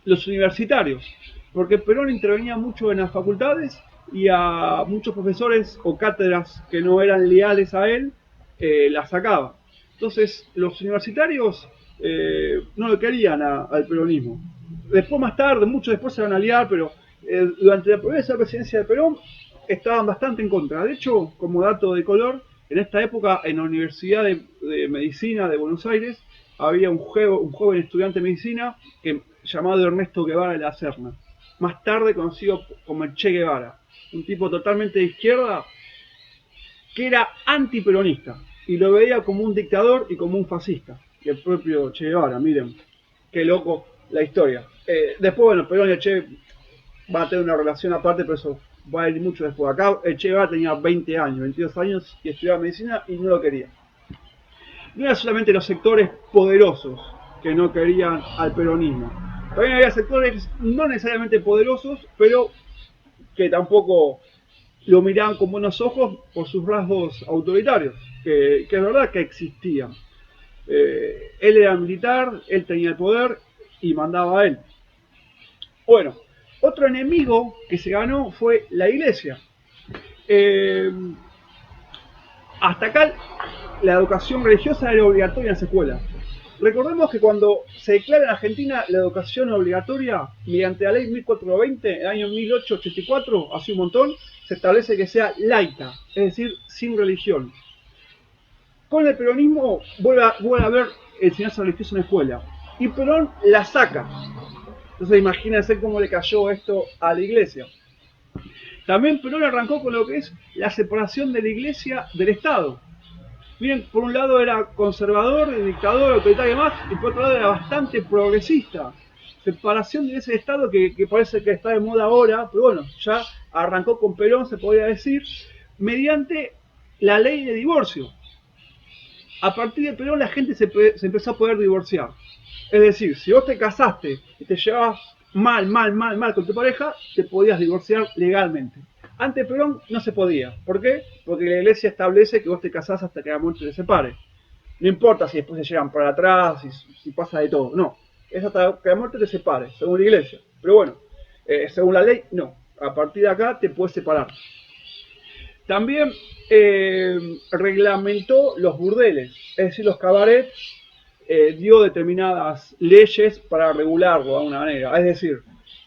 los universitarios, porque Perón intervenía mucho en las facultades y a muchos profesores o cátedras que no eran leales a él, las sacaba. Entonces, los universitarios no lo querían al peronismo. Después, más tarde, mucho después se van a aliar, pero durante la primera presidencia de Perón estaban bastante en contra. De hecho, como dato de color, en esta época, en la Universidad de Medicina de Buenos Aires, había un joven estudiante de medicina llamado Ernesto Guevara de la Serna, más tarde conocido como el Che Guevara, un tipo totalmente de izquierda que era antiperonista y lo veía como un dictador y como un fascista, y el propio Che Guevara. Miren qué loco la historia. Después, bueno, Perón y el Che van a tener una relación aparte, pero eso va a ir mucho después. Acá el Che Guevara tenía 20 años, 22 años y estudiaba medicina y no lo quería. No eran solamente los sectores poderosos que no querían al peronismo. También había sectores no necesariamente poderosos, pero que tampoco lo miraban con buenos ojos por sus rasgos autoritarios, que es verdad que existían. Él era militar, él tenía el poder y mandaba a él. Bueno, otro enemigo que se ganó fue la iglesia. Hasta acá la educación religiosa era obligatoria en las escuelas. Recordemos que cuando se declara en Argentina la educación obligatoria, mediante la ley 1420, en el año 1884, hace un montón, se establece que sea laica, es decir, sin religión. Con el peronismo vuelve a haber enseñanza religiosa en la escuela, y Perón la saca. Entonces imagínense cómo le cayó esto a la iglesia. También Perón arrancó con lo que es la separación de la iglesia del Estado. Miren, por un lado era conservador, dictador, autoritario y más, y por otro lado era bastante progresista. Separación de ese Estado que parece que está de moda ahora, pero bueno, ya arrancó con Perón, se podría decir, mediante la ley de divorcio. A partir de Perón la gente se empezó a poder divorciar. Es decir, si vos te casaste y te llevabas mal con tu pareja, te podías divorciar legalmente. Ante Perón no se podía. ¿Por qué? Porque la iglesia establece que vos te casás hasta que la muerte te separe. No importa si después se llegan para atrás, si pasa de todo. No. Es hasta que la muerte te separe, según la iglesia. Pero bueno, según la ley, no. A partir de acá te puedes separar. También reglamentó los burdeles, es decir, los cabarets, dio determinadas leyes para regularlo de alguna manera. Es decir,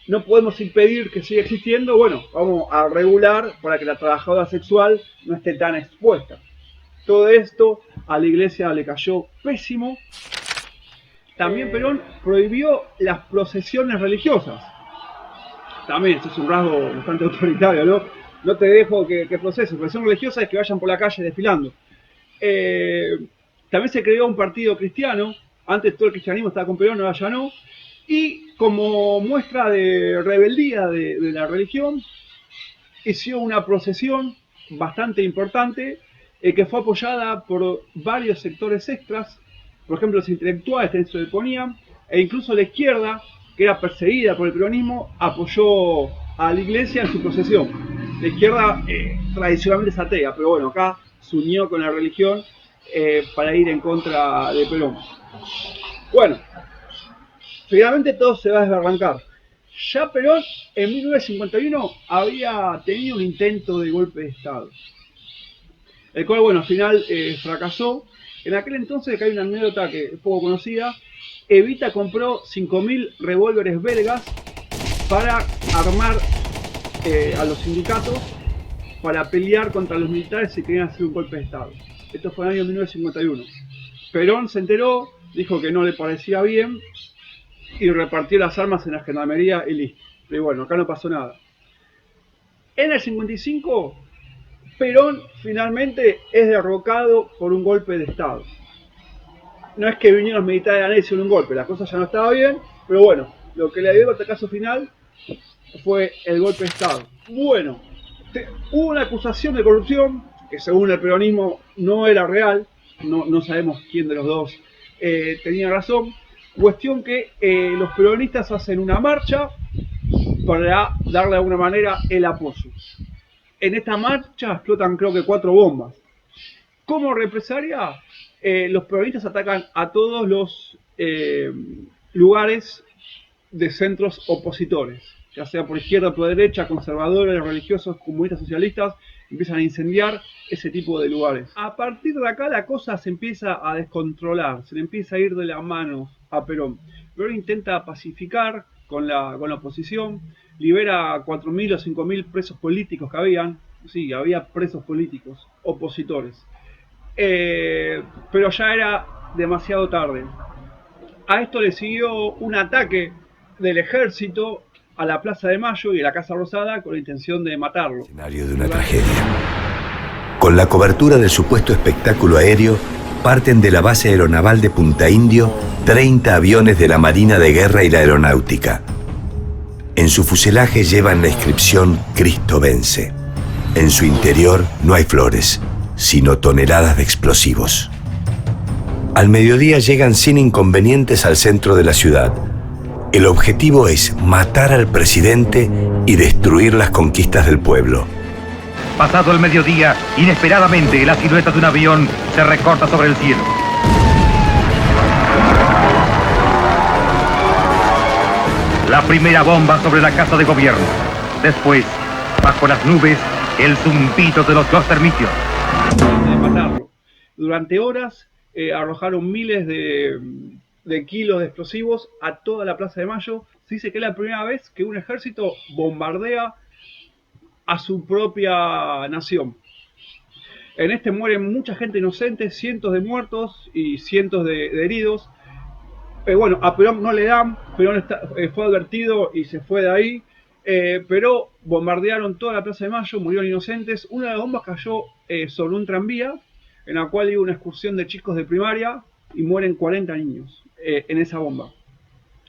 no podemos impedir que siga existiendo, bueno, vamos a regular para que la trabajadora sexual no esté tan expuesta. Todo esto a la iglesia le cayó pésimo. También Perón prohibió las procesiones religiosas. También, eso es un rasgo bastante autoritario, ¿no? No te dejo que proceses. Procesión religiosa es que vayan por la calle desfilando. También se creó un partido cristiano. Antes todo el cristianismo estaba con Perón, ahora ya no. Y como muestra de rebeldía de la religión, hizo una procesión bastante importante que fue apoyada por varios sectores extras. Por ejemplo, los intelectuales se oponían, e incluso la izquierda, que era perseguida por el peronismo, apoyó a la iglesia en su procesión. La izquierda tradicionalmente es atea, pero bueno, acá se unió con la religión para ir en contra de Perón. Bueno, finalmente todo se va a desbarrancar. Ya Perón en 1951 había tenido un intento de golpe de Estado, el cual, bueno, al final fracasó. En aquel entonces, que hay una anécdota que es poco conocida, Evita compró 5.000 revólveres belgas para armar a los sindicatos para pelear contra los militares si querían hacer un golpe de Estado. Esto fue en el año 1951. Perón se enteró, dijo que no le parecía bien y repartió las armas en la gendarmería y listo. Pero bueno, acá no pasó nada. En el 55, Perón finalmente es derrocado por un golpe de Estado. No es que vinieron los militares a hicieron un golpe, la cosa ya no estaba bien, pero bueno, lo que le dio el batacazo final fue el golpe de Estado. Bueno, hubo una acusación de corrupción que según el peronismo no era real, no sabemos quién de los dos tenía razón. Cuestión que los peronistas hacen una marcha para darle de alguna manera el apoyo. En esta marcha explotan creo que 4 bombas. Como represalia, los peronistas atacan a todos los lugares de centros opositores, ya sea por izquierda o por derecha, conservadores, religiosos, comunistas, socialistas, empiezan a incendiar ese tipo de lugares. A partir de acá la cosa se empieza a descontrolar, se le empieza a ir de la mano a Perón. Perón intenta pacificar con la oposición, libera a 4.000 o 5.000 presos políticos que habían. Sí, había presos políticos, opositores. Pero ya era demasiado tarde. A esto le siguió un ataque del ejército a la Plaza de Mayo y a la Casa Rosada con la intención de matarlo. Escenario de una tragedia. Con la cobertura del supuesto espectáculo aéreo, parten de la base aeronaval de Punta Indio 30 aviones de la Marina de Guerra y la Aeronáutica. En su fuselaje llevan la inscripción Cristo vence. En su interior no hay flores, sino toneladas de explosivos. Al mediodía llegan sin inconvenientes al centro de la ciudad. El objetivo es matar al presidente y destruir las conquistas del pueblo. Pasado el mediodía, inesperadamente la silueta de un avión se recorta sobre el cielo. La primera bomba sobre la Casa de Gobierno. Después, bajo las nubes, el zumbido de los dos termitios. De matarlo. Durante horas arrojaron miles de kilos de explosivos a toda la Plaza de Mayo. Se dice que es la primera vez que un ejército bombardea a su propia nación. En este mueren mucha gente inocente, cientos de muertos y cientos de heridos. Bueno, a Perón no le dan, Perón fue advertido y se fue de ahí. Pero bombardearon toda la Plaza de Mayo, murieron inocentes. Una de las bombas cayó sobre un tranvía, en la cual iba una excursión de chicos de primaria y mueren 40 niños en esa bomba.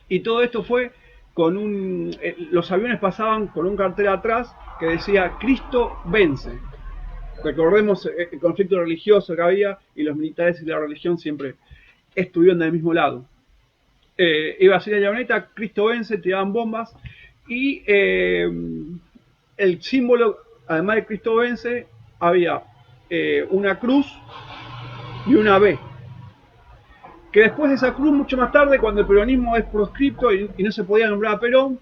Y todo esto fue con los aviones pasaban con un cartel atrás que decía Cristo vence. Recordemos el conflicto religioso que había y los militares y la religión siempre estuvieron del mismo lado. Iba así la avioneta, Cristo vence, tiraban bombas. Y el símbolo, además de Cristo vence, había una cruz y una B. Que después de esa cruz, mucho más tarde, cuando el peronismo es proscripto y no se podía nombrar a Perón,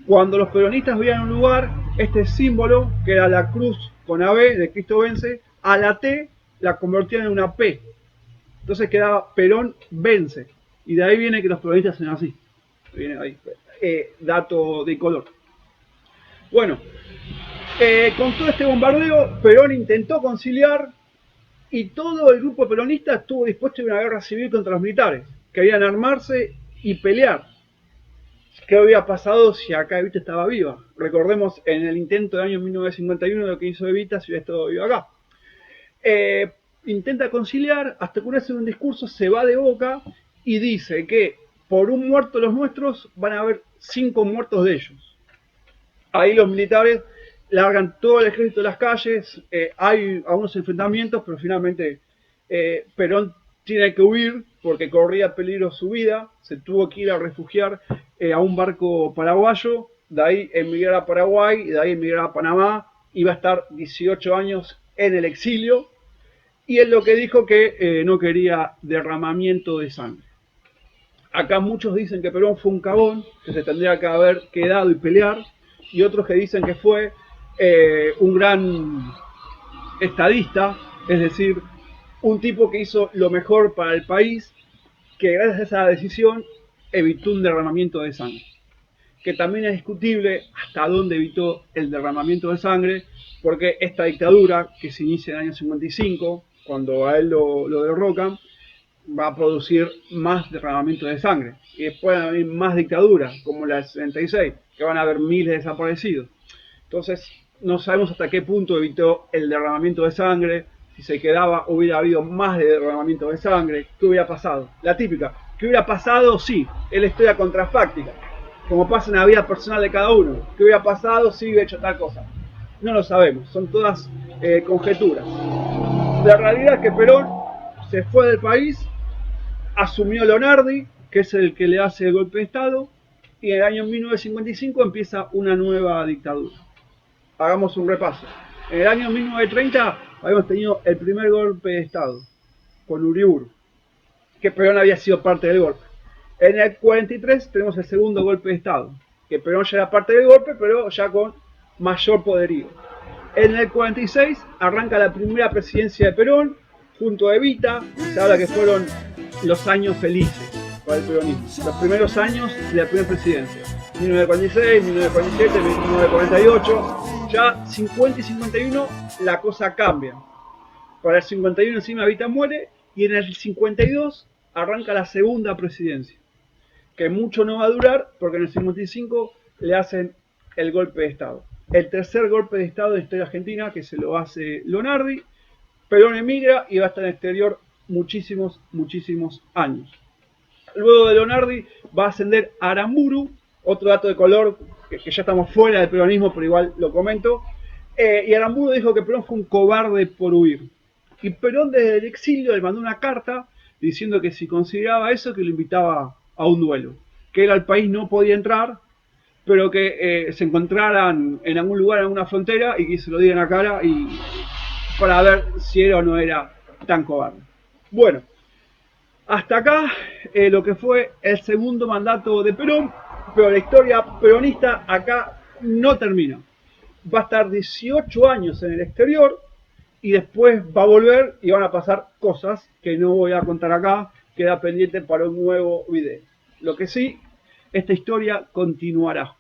cuando los peronistas veían un lugar, este símbolo, que era la cruz con AB, de Cristo vence, a la T la convertían en una P. Entonces quedaba Perón vence. Y de ahí viene que los peronistas sean así. Viene ahí, dato de color. Bueno, con todo este bombardeo, Perón intentó conciliar y todo el grupo peronista estuvo dispuesto a una guerra civil contra los militares. Querían armarse y pelear. ¿Qué había pasado si acá Evita estaba viva? Recordemos en el intento del año 1951 lo que hizo Evita si hubiera estado viva acá. Intenta conciliar hasta que una vez en un discurso se va de boca y dice que por un muerto de los nuestros van a haber 5 muertos de ellos. Ahí los militares largan todo el ejército de las calles, hay algunos enfrentamientos, pero finalmente Perón tiene que huir porque corría peligro su vida, se tuvo que ir a refugiar a un barco paraguayo, de ahí emigrar a Paraguay y de ahí emigrar a Panamá, iba a estar 18 años en el exilio, y él lo que dijo que no quería derramamiento de sangre. Acá muchos dicen que Perón fue un cagón, que se tendría que haber quedado y pelear, y otros que dicen que fue un gran estadista, es decir, un tipo que hizo lo mejor para el país, que gracias a esa decisión evitó un derramamiento de sangre. Que también es discutible hasta dónde evitó el derramamiento de sangre, porque esta dictadura, que se inicia en el año 55, cuando a él lo derrocan, va a producir más derramamiento de sangre. Y después van a venir más dictaduras, como la del 76, que van a haber miles de desaparecidos. Entonces, no sabemos hasta qué punto evitó el derramamiento de sangre. Si se quedaba, hubiera habido más de derramamiento de sangre. ¿Qué hubiera pasado? La típica. ¿Qué hubiera pasado? Sí, es la historia contrafáctica. Como pasa en la vida personal de cada uno. ¿Qué hubiera pasado si hubiera hecho tal cosa? No lo sabemos. Son todas conjeturas. La realidad es que Perón se fue del país, asumió Lonardi, que es el que le hace el golpe de Estado, y en el año 1955 empieza una nueva dictadura. Hagamos un repaso. En el año 1930 habíamos tenido el primer golpe de Estado, con Uriburu, que Perón había sido parte del golpe. En el 43 tenemos el segundo golpe de Estado, que Perón ya era parte del golpe, pero ya con mayor poderío. En el 46 arranca la primera presidencia de Perón, junto a Evita, se habla que fueron los años felices para el peronismo, los primeros años de la primera presidencia, 1946, 1947, 1948, ya 50 y 51 la cosa cambia. Para el 51 encima Evita muere y en el 52 arranca la segunda presidencia, que mucho no va a durar porque en el 55 le hacen el golpe de Estado. El tercer golpe de Estado de la historia argentina, que se lo hace Lonardi. Perón emigra y va a estar en el exterior muchísimos años. Luego de Lonardi va a ascender a Aramburu, otro dato de color, que ya estamos fuera del peronismo, pero igual lo comento. Y Aramburu dijo que Perón fue un cobarde por huir. Y Perón desde el exilio le mandó una carta diciendo que si consideraba eso, que lo invitaba a un duelo. Que él al país no podía entrar, pero que se encontraran en algún lugar, en alguna frontera, y que se lo digan a cara y para ver si era o no era tan cobarde. Bueno, hasta acá lo que fue el segundo mandato de Perón, pero la historia peronista acá no termina. Va a estar 18 años en el exterior y después va a volver y van a pasar cosas que no voy a contar acá, queda pendiente para un nuevo video. Lo que sí, esta historia continuará.